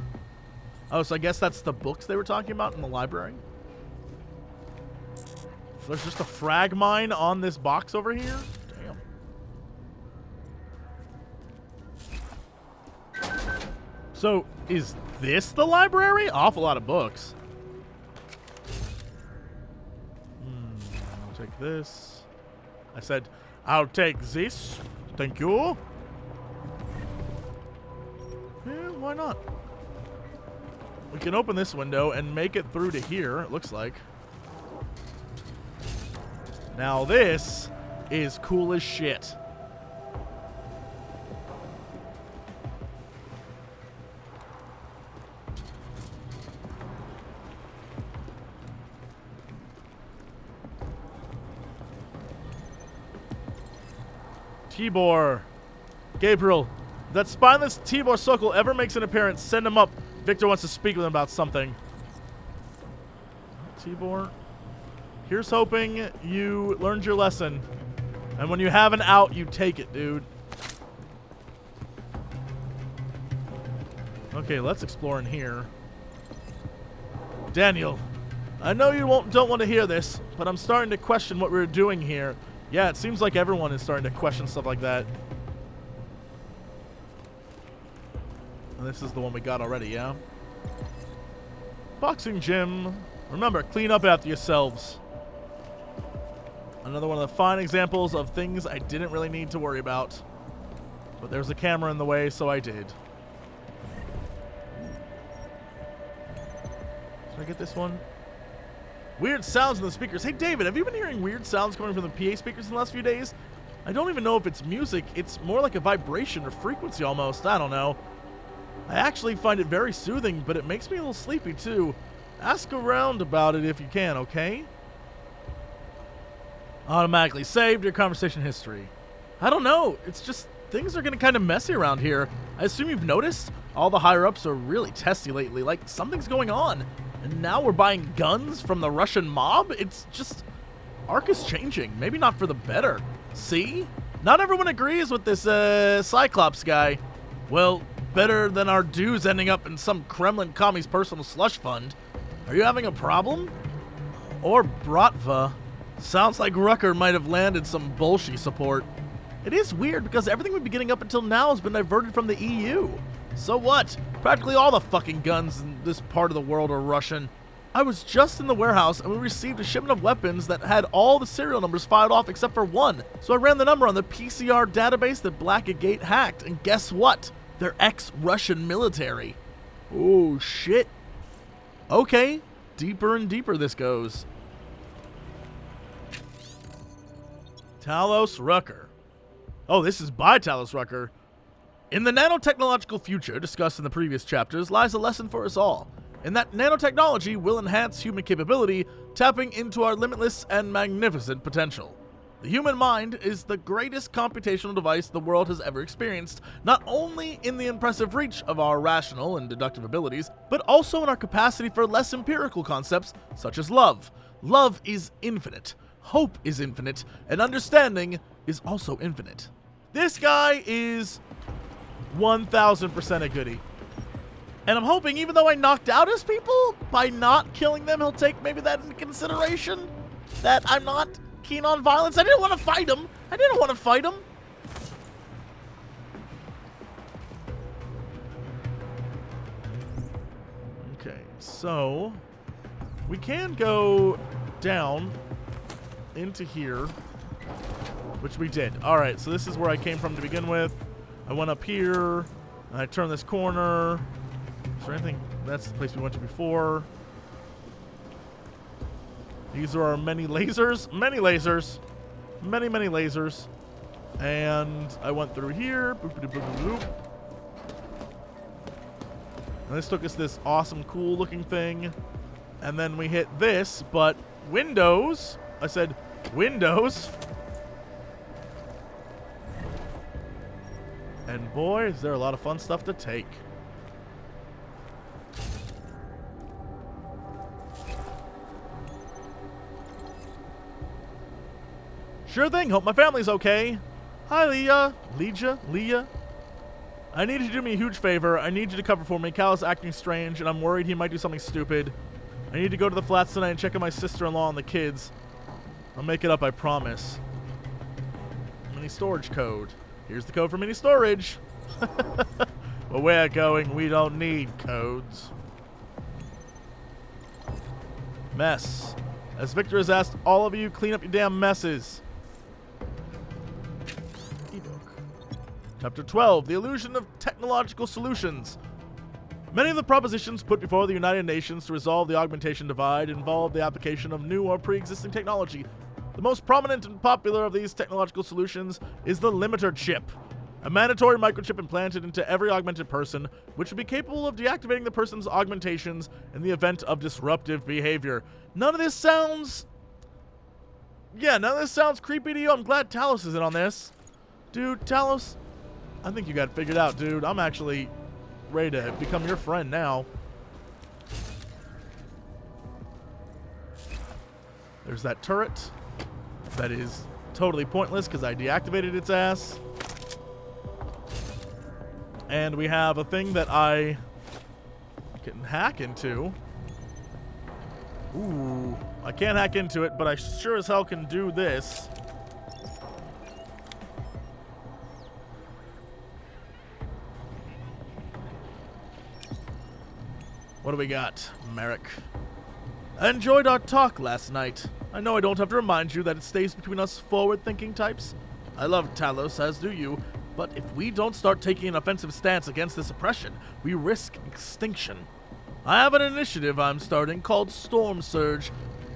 Oh, so I guess that's the books they were talking about in the library? There's just a frag mine on this box over here? Damn. So, is this the library? Awful lot of books. I'll take this. I said, I'll take this. Thank you. Yeah, why not? We can open this window and make it through to here, it looks like. Now this is cool as shit. Tibor. Gabriel. If that spineless Tibor Sokol ever makes an appearance, send him up. Victor wants to speak with him about something. Tibor. Here's hoping you learned your lesson. And when you have an out, you take it, dude. Okay, let's explore in here. Daniel, I know you don't want to hear this, but I'm starting to question what we're doing here. Yeah, it seems like everyone is starting to question stuff like that. And this is the one we got already, yeah? Boxing gym. Remember, clean up after yourselves. Another one of the fine examples of things I didn't really need to worry about. But there was a camera in the way, so I did. Can I get this one? Weird sounds in the speakers. Hey, David, have you been hearing weird sounds coming from the PA speakers in the last few days? I don't even know if it's music. It's more like a vibration or frequency almost. I don't know. I actually find it very soothing, but it makes me a little sleepy, too. Ask around about it if you can, okay? Automatically saved your conversation history. I don't know. It's just things are getting kind of messy around here. I assume you've noticed? All the higher-ups are really testy lately. Like, something's going on. And now we're buying guns from the Russian mob? It's just... Ark is changing. Maybe not for the better. See? Not everyone agrees with this, Cyclops guy. Well, better than our dues ending up in some Kremlin commie's personal slush fund. Are you having a problem? Or Bratva. Sounds like Rucker might have landed some Bolshevik support. It is weird because everything we've been getting up until now has been diverted from the EU. So what? Practically all the fucking guns in this part of the world are Russian. I was just in the warehouse and we received a shipment of weapons that had all the serial numbers filed off except for one. So I ran the number on the PCR database that Blackgate hacked, and guess what? They're ex-Russian military. Oh shit. Okay, deeper and deeper this goes. Talos Rucker. Oh, this is by Talos Rucker. In the nanotechnological future discussed in the previous chapters lies a lesson for us all. In that nanotechnology will enhance human capability, tapping into our limitless and magnificent potential. The human mind is the greatest computational device the world has ever experienced, not only in the impressive reach of our rational and deductive abilities, but also in our capacity for less empirical concepts such as love. Love is infinite. Hope is infinite, and understanding is also infinite. This guy is 1000% a goodie. And I'm hoping, even though I knocked out his people, by not killing them, he'll take maybe that into consideration. That I'm not keen on violence. I didn't want to fight him. So, we can go down into here, which we did. Alright, so this is where I came from to begin with. I went up here, and I turned this corner. Is there anything? That's the place we went to before. These are our many lasers. Many lasers. Many, many lasers. And I went through here. Boop, boop, boop, boop, boop. And this took us this awesome, cool looking thing. And then we hit this, but Windows. I said Windows. And boy, is there a lot of fun stuff to take. Sure thing, hope my family's okay. Hi, Leah. Leah. I need you to do me a huge favor. I need you to cover for me. Cal is acting strange, and I'm worried he might do something stupid. I need to go to the flats tonight and check on my sister-in-law and the kids. I'll make it up, I promise. Mini storage code. Here's the code for mini storage. Where we're going, we don't need codes. Mess. As Victor has asked all of you, clean up your damn messes. Chapter 12, The Illusion of Technological Solutions. Many of the propositions put before the United Nations to resolve the augmentation divide involve the application of new or pre-existing technology. The most prominent and popular of these technological solutions is the limiter chip, a mandatory microchip implanted into every augmented person, which would be capable of deactivating the person's augmentations in the event of disruptive behavior. None of this sounds creepy to you. I'm glad Talos is in on this. Dude, Talos, I think you got it figured out, dude. I'm actually ready to become your friend now. There's that turret. That is totally pointless because I deactivated its ass. And we have a thing that I can hack into. Ooh, I can't hack into it, but I sure as hell can do this. What do we got, Merrick? I enjoyed our talk last night. I know I don't have to remind you that it stays between us forward-thinking types. I love Talos, as do you, but if we don't start taking an offensive stance against this oppression, we risk extinction. I have an initiative I'm starting called Storm Surge.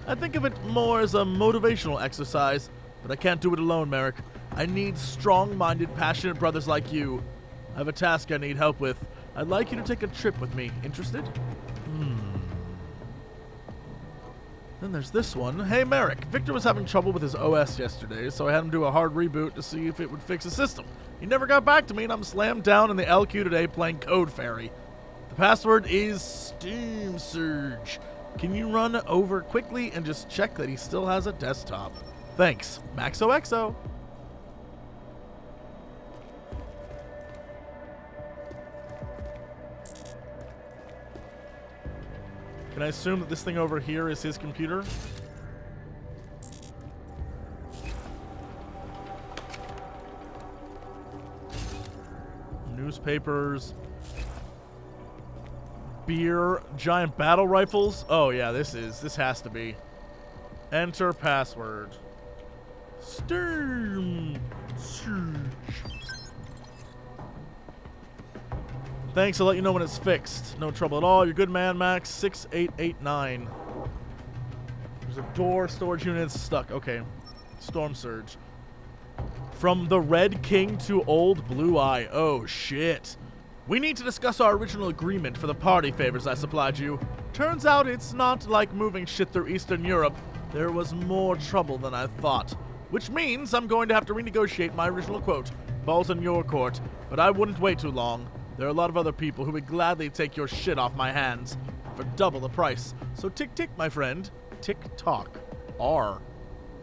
I think of it more as a motivational exercise, but I can't do it alone, Merrick. I need strong-minded, passionate brothers like you. I have a task I need help with. I'd like you to take a trip with me. Interested? Then there's this one. Hey, Merrick. Victor was having trouble with his OS yesterday, so I had him do a hard reboot to see if it would fix the system. He never got back to me, and I'm slammed down in the LQ today playing Code Fairy. The password is Steam Surge. Can you run over quickly and just check that he still has a desktop? Thanks, MaxOXO. Can I assume that this thing over here is his computer? Newspapers. Beer. Giant battle rifles. Oh yeah, this has to be. Enter password. Steam Surge. Thanks, I'll let you know when it's fixed. No trouble at all. You're good, man, Max. 6889. There's a door, storage units stuck. Okay. Storm Surge. From the Red King to Old Blue Eye. Oh, shit. We need to discuss our original agreement for the party favors I supplied you. Turns out it's not like moving shit through Eastern Europe. There was more trouble than I thought. Which means I'm going to have to renegotiate my original quote. Ball's in your court, but I wouldn't wait too long. There are a lot of other people who would gladly take your shit off my hands for double the price. So tick-tick, my friend. Tick-tock. R.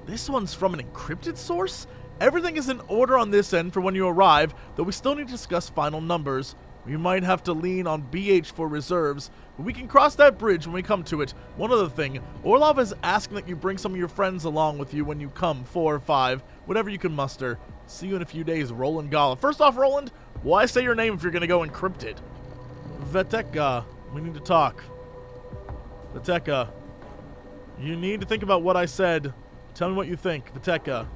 This one's from an encrypted source? Everything is in order on this end for when you arrive, though we still need to discuss final numbers. We might have to lean on BH for reserves, but we can cross that bridge when we come to it. One other thing, Orlov is asking that you bring some of your friends along with you when you come, 4 or 5, whatever you can muster. See you in a few days, Roland Gala. First off, Roland, why say your name if you're going to go encrypted? Veteka, we need to talk. Viteka, you need to think about what I said. Tell me what you think. Viteka.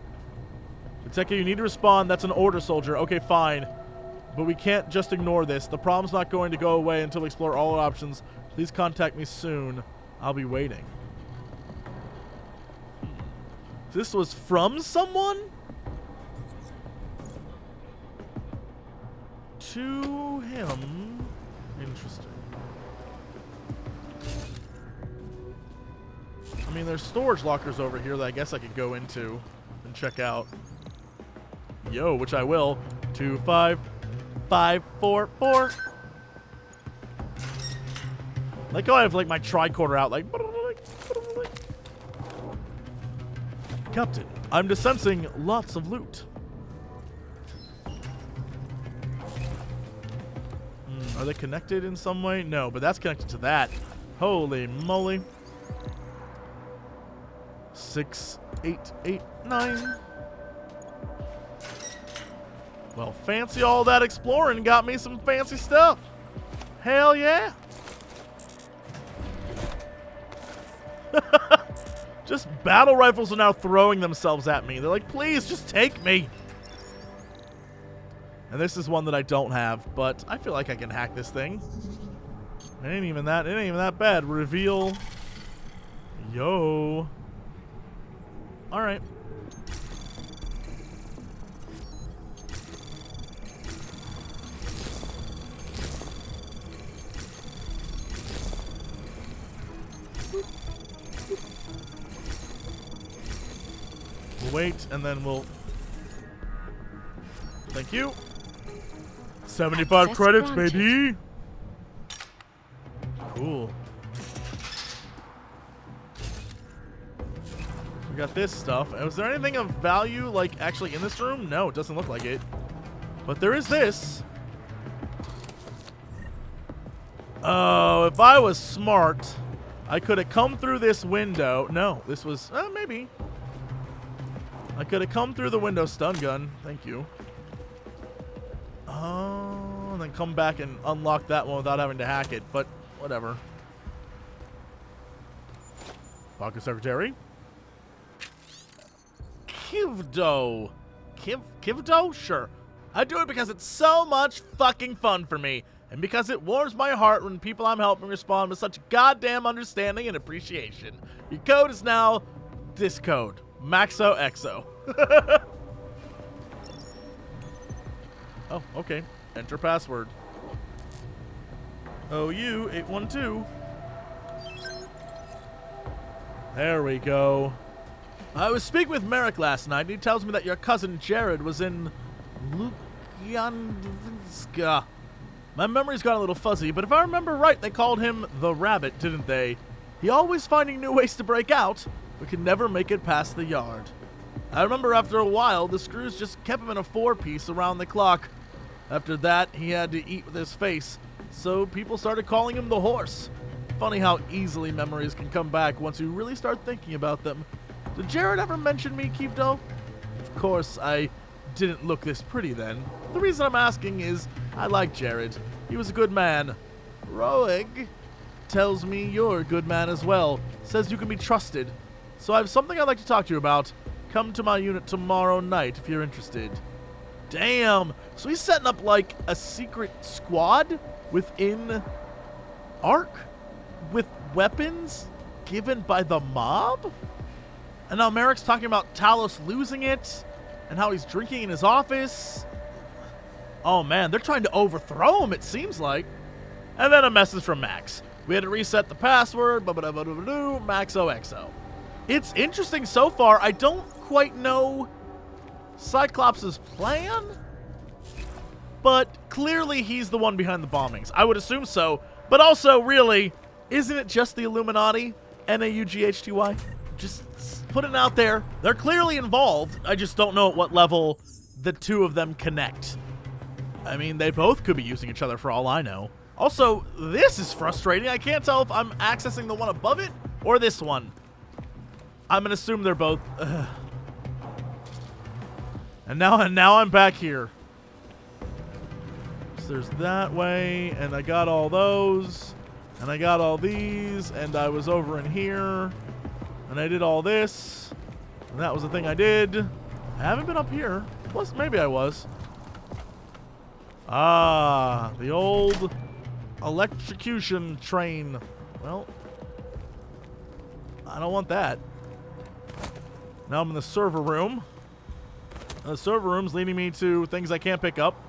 Viteka, you need to respond. That's an order, soldier. Okay, fine. But we can't just ignore this. The problem's not going to go away until we explore all our options. Please contact me soon. I'll be waiting. This was from someone? To him? Interesting. I mean, there's storage lockers over here that I guess I could go into and check out. Yo, which I will. 25544. Like, oh, I have like my tricorder out, like. Captain, I'm just sensing lots of loot. Are they connected in some way? No, but that's connected to that. Holy moly. 6, 8, 8, 9. Well, fancy all that exploring got me some fancy stuff. Hell yeah. Just battle rifles are now throwing themselves at me. They're like, please, just take me. And this is one that I don't have, but I feel like I can hack this thing. It ain't even that bad. Reveal. Yo. Alright. We'll wait, and then we'll... Thank you. 75 credits, baby! Cool. We got this stuff. Was there anything of value, like, actually in this room? No, it doesn't look like it. But there is this. Oh, if I was smart, I could have come through this window. No, this was... maybe. I could have come through the window stun gun. Thank you. Oh, and then come back and unlock that one without having to hack it, but whatever. Pocket Secretary. Kivdo. Kivdo? Sure. I do it because it's so much fucking fun for me, and because it warms my heart when people I'm helping respond with such goddamn understanding and appreciation. Your code is now this code. Maxo Exo. Oh, okay. Enter password. OU812. There we go. I was speaking with Merrick last night, and he tells me that your cousin Jared was in Lukyanska. My memory's got a little fuzzy, but if I remember right, they called him the Rabbit, didn't they? He always finding new ways to break out, but could never make it past the yard. I remember after a while, the screws just kept him in a 4-piece around the clock. After that, he had to eat with his face, so people started calling him the Horse. Funny how easily memories can come back once you really start thinking about them. Did Jared ever mention me, Kivdo? Of course, I didn't look this pretty then. The reason I'm asking is, I like Jared. He was a good man. Roeg tells me you're a good man as well. Says you can be trusted. So I have something I'd like to talk to you about. Come to my unit tomorrow night if you're interested. Damn! So he's setting up like a secret squad within Ark? With weapons given by the mob? And now Merrick's talking about Talos losing it and how he's drinking in his office. Oh man, they're trying to overthrow him, it seems like. And then a message from Max. We had to reset the password, MaxOXO. It's interesting so far. I don't quite know Cyclops' plan, but clearly he's the one behind the bombings. I would assume so, but also, really, isn't it just the Illuminati? NAUGHTY? Just putting it out there. They're clearly involved. I just don't know at what level the two of them connect. I mean, they both could be using each other for all I know. Also, this is frustrating. I can't tell if I'm accessing the one above it or this one. I'm going to assume they're both. And now I'm back here. So there's that way, and I got all those. And I got all these, and I was over in here, and I did all this, and that was the thing I did. I haven't been up here. Plus, maybe I was. Ah, the old electrocution train. Well, I don't want that. Now I'm in the server room. And the server room's leading me to things I can't pick up,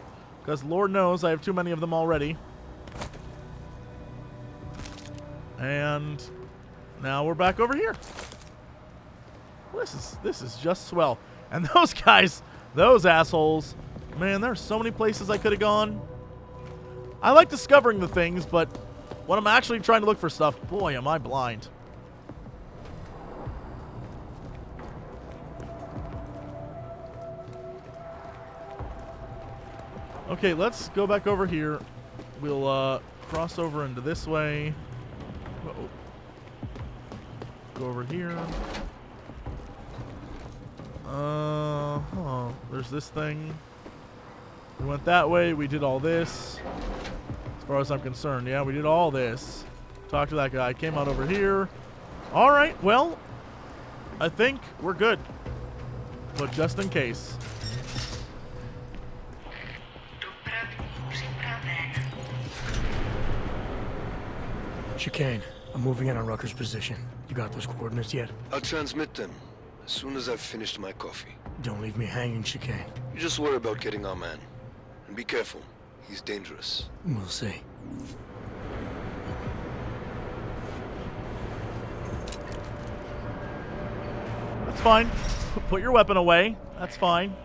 because Lord knows I have too many of them already. And now we're back over here. This is just swell. And those guys, those assholes, man, there's so many places I could have gone. I like discovering the things, but when I'm actually trying to look for stuff, boy, am I blind. Okay, let's go back over here. We'll cross over into this way. Uh-oh. Go over here. There's this thing. We went that way. We did all this. As far as I'm concerned, yeah, we did all this. Talked to that guy. Came out over here. All right, well, I think we're good. But just in case. Chicane, I'm moving in on Rucker's position. You got those coordinates yet? I'll transmit them as soon as I've finished my coffee. Don't leave me hanging, Chicane. You just worry about getting our man. And be careful. He's dangerous. We'll see. That's fine. Put your weapon away. That's fine.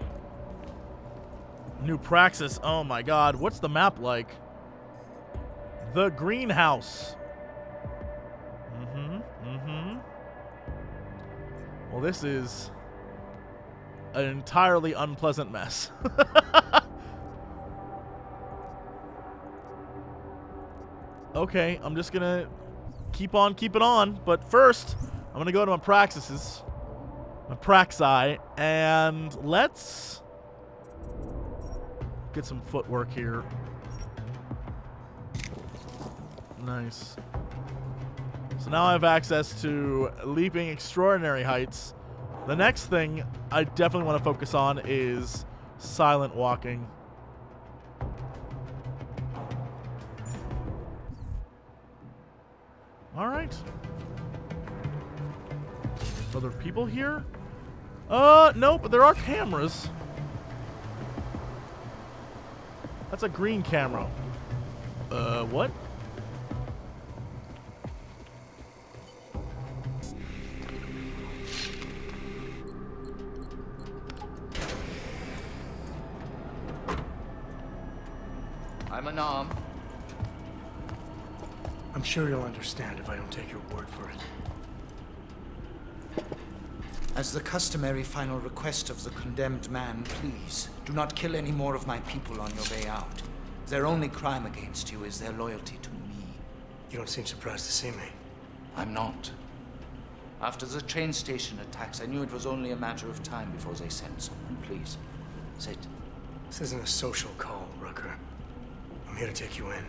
New Praxis. Oh my god. What's the map like? The greenhouse. Well, this is an entirely unpleasant mess. Okay, I'm just gonna keep on keeping on. But first, I'm gonna go to my praxises. My praxi. And let's get some footwork here. Nice. So now I have access to leaping extraordinary heights. The next thing I definitely want to focus on is silent walking. All right. Are there people here? No, but there are cameras. That's a green camera. What? I'm unarmed. I'm sure you'll understand if I don't take your word for it. As the customary final request of the condemned man, please, do not kill any more of my people on your way out. Their only crime against you is their loyalty to me. You don't seem surprised to see me. I'm not. After the train station attacks, I knew it was only a matter of time before they sent someone. Please, sit. This isn't a social call, Rucker. I'm here to take you in.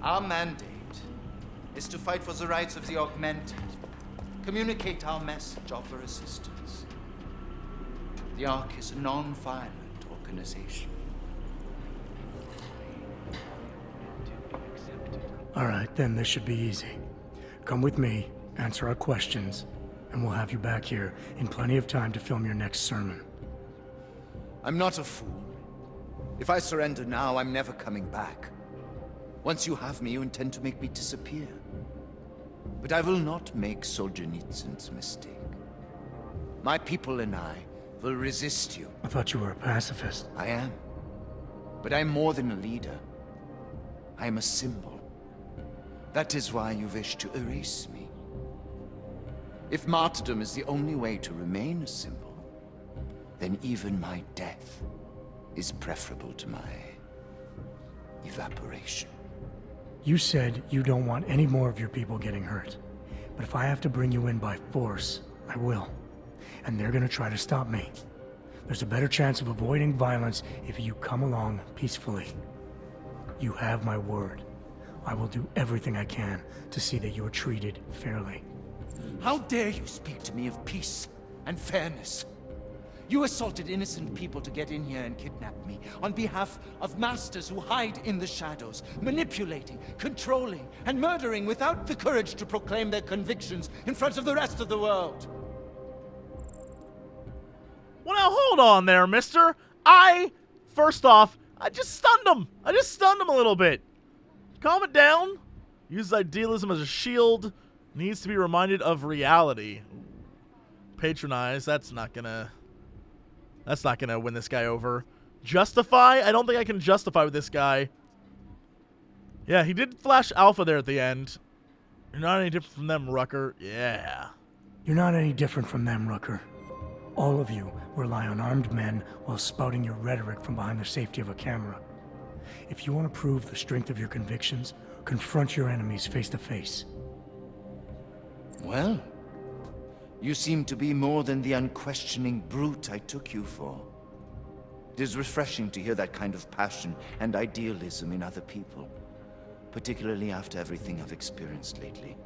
Our mandate is to fight for the rights of the augmented. Communicate our message, offer assistance. The Ark is a non-violent organization. All right, then this should be easy. Come with me, answer our questions, and we'll have you back here in plenty of time to film your next sermon. I'm not a fool. If I surrender now, I'm never coming back. Once you have me, you intend to make me disappear. But I will not make Solzhenitsyn's mistake. My people and I will resist you. I thought you were a pacifist. I am. But I'm more than a leader. I am a symbol. That is why you wish to erase me. If martyrdom is the only way to remain a symbol, then even my death is preferable to my evaporation. You said you don't want any more of your people getting hurt. But if I have to bring you in by force, I will. And they're gonna try to stop me. There's a better chance of avoiding violence if you come along peacefully. You have my word. I will do everything I can to see that you are treated fairly. How dare you speak to me of peace and fairness? You assaulted innocent people to get in here and kidnap me on behalf of masters who hide in the shadows, manipulating, controlling, and murdering without the courage to proclaim their convictions in front of the rest of the world. Well, now hold on there, mister. First off, I just stunned him. I just stunned him a little bit. Calm it down. Uses idealism as a shield. Needs to be reminded of reality. Patronize. That's not gonna win this guy over. Justify? I don't think I can justify with this guy. Yeah, he did flash alpha there at the end. You're not any different from them, Rucker. Yeah. You're not any different from them, Rucker. All of you rely on armed men while spouting your rhetoric from behind the safety of a camera. If you want to prove the strength of your convictions, confront your enemies face to face. Well, you seem to be more than the unquestioning brute I took you for. It is refreshing to hear that kind of passion and idealism in other people, particularly after everything I've experienced lately.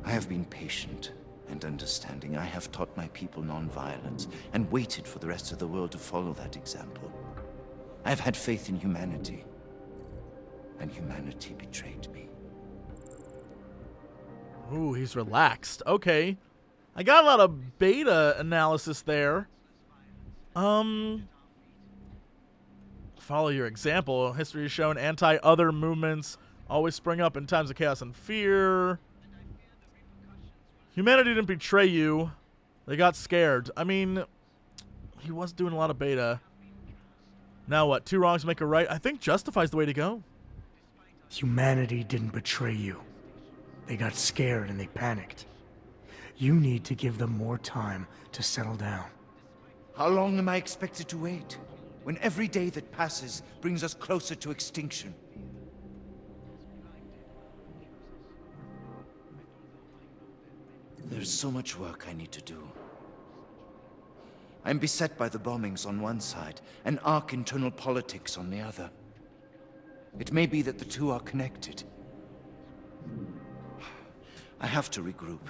I have been patient and understanding. I have taught my people non-violence and waited for the rest of the world to follow that example. I have had faith in humanity, and humanity betrayed me. Ooh, he's relaxed. Okay. I got a lot of beta analysis there. Follow your example. History has shown anti-other movements always spring up in times of chaos and fear. Humanity didn't betray you. They got scared. I mean, he was doing a lot of beta. Now what? 2 wrongs make a right? I think justifies the way to go. Humanity didn't betray you. They got scared and they panicked. You need to give them more time to settle down. How long am I expected to wait, when every day that passes brings us closer to extinction? There's so much work I need to do. I'm beset by the bombings on one side, and arc internal politics on the other. It may be that the two are connected. I have to regroup,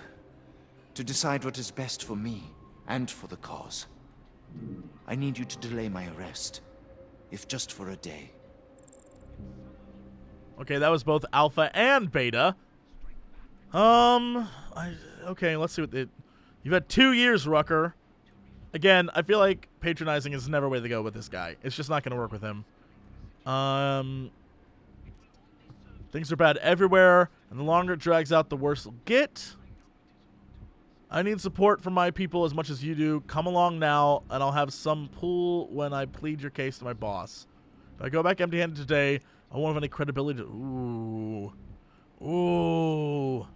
to decide what is best for me and for the cause. I need you to delay my arrest, if just for a day. Okay, that was both alpha and beta. Okay, let's see what you've had 2 years, Rucker. Again, I feel like patronizing is never the way to go with this guy. It's just not going to work with him. Things are bad everywhere, and the longer it drags out, the worse it'll get. I need support from my people as much as you do. Come along now, and I'll have some pull when I plead your case to my boss. If I go back empty-handed today, I won't have any credibility to... Ooh.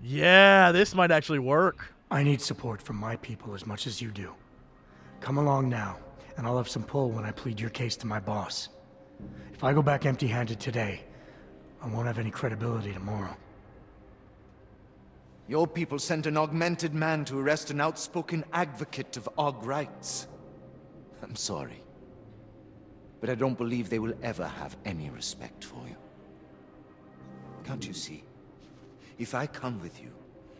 Yeah, this might actually work. I need support from my people as much as you do. Come along now, and I'll have some pull when I plead your case to my boss. If I go back empty-handed today, I won't have any credibility tomorrow. Your people sent an augmented man to arrest an outspoken advocate of Aug rights. I'm sorry, but I don't believe they will ever have any respect for you. Can't you see? If I come with you,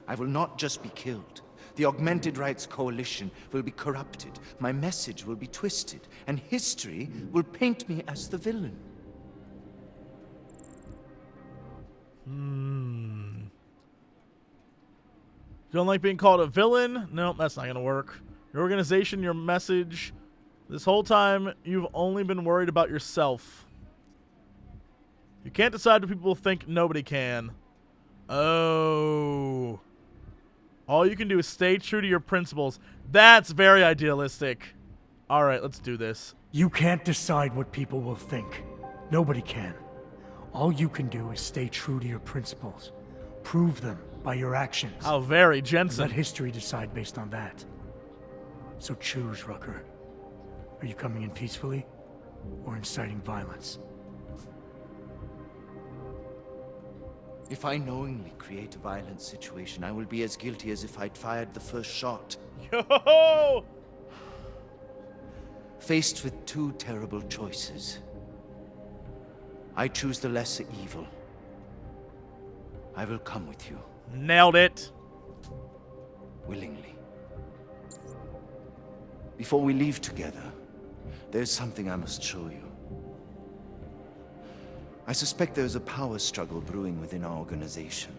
I will not just be killed. The Augmented Rights Coalition will be corrupted, my message will be twisted, and history will paint me as the villain. You don't like being called a villain? Nope, that's not going to work. Your organization, your message. This whole time, you've only been worried about yourself. You can't decide what people think. Nobody can. Oh. All you can do is stay true to your principles. That's very idealistic. All right, let's do this. You can't decide what people will think. Nobody can. All you can do is stay true to your principles. Prove them by your actions. How very Jensen. Let history decide based on that. So choose, Rucker. Are you coming in peacefully or inciting violence? If I knowingly create a violent situation, I will be as guilty as if I'd fired the first shot. Yo! Faced with 2 terrible choices. I choose the lesser evil. I will come with you. Nailed it. Willingly. Before we leave together, there's something I must show you. I suspect there's a power struggle brewing within our organization.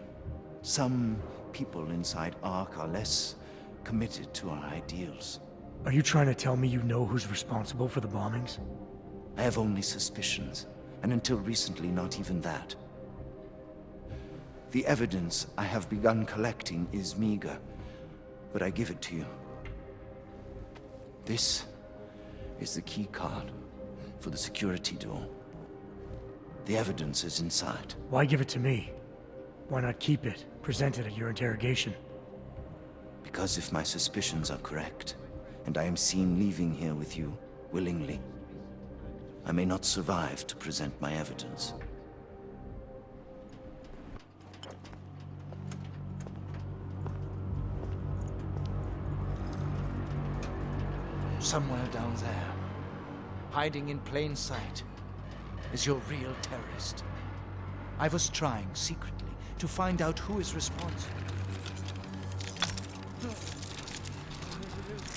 Some people inside ARC are less committed to our ideals. Are you trying to tell me you know who's responsible for the bombings? I have only suspicions, and until recently, not even that. The evidence I have begun collecting is meager, but I give it to you. This is the key card for the security door. The evidence is inside. Why give it to me? Why not keep it, present it at your interrogation? Because if my suspicions are correct, and I am seen leaving here with you willingly, I may not survive to present my evidence. Somewhere down there, hiding in plain sight, is your real terrorist. I was trying secretly to find out who is responsible.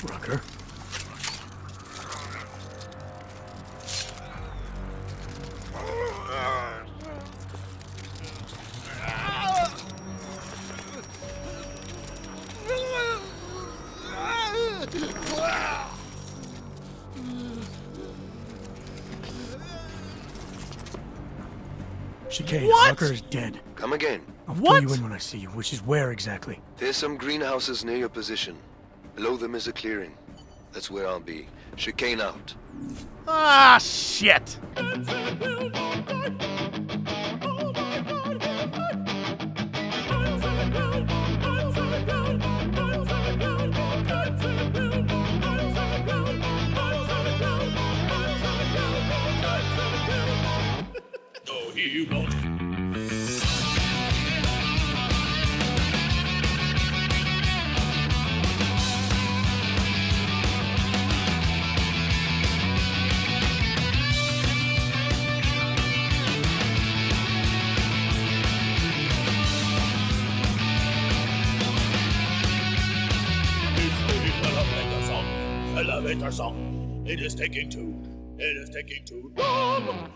Rucker? Chicane, Rucker is dead. Come again. I'll fill you in when I see you, which is where exactly? There's some greenhouses near your position. Below them is a clearing. That's where I'll be. Chicane out. Ah, shit! No, he won't. Elevator song. It is taking too long.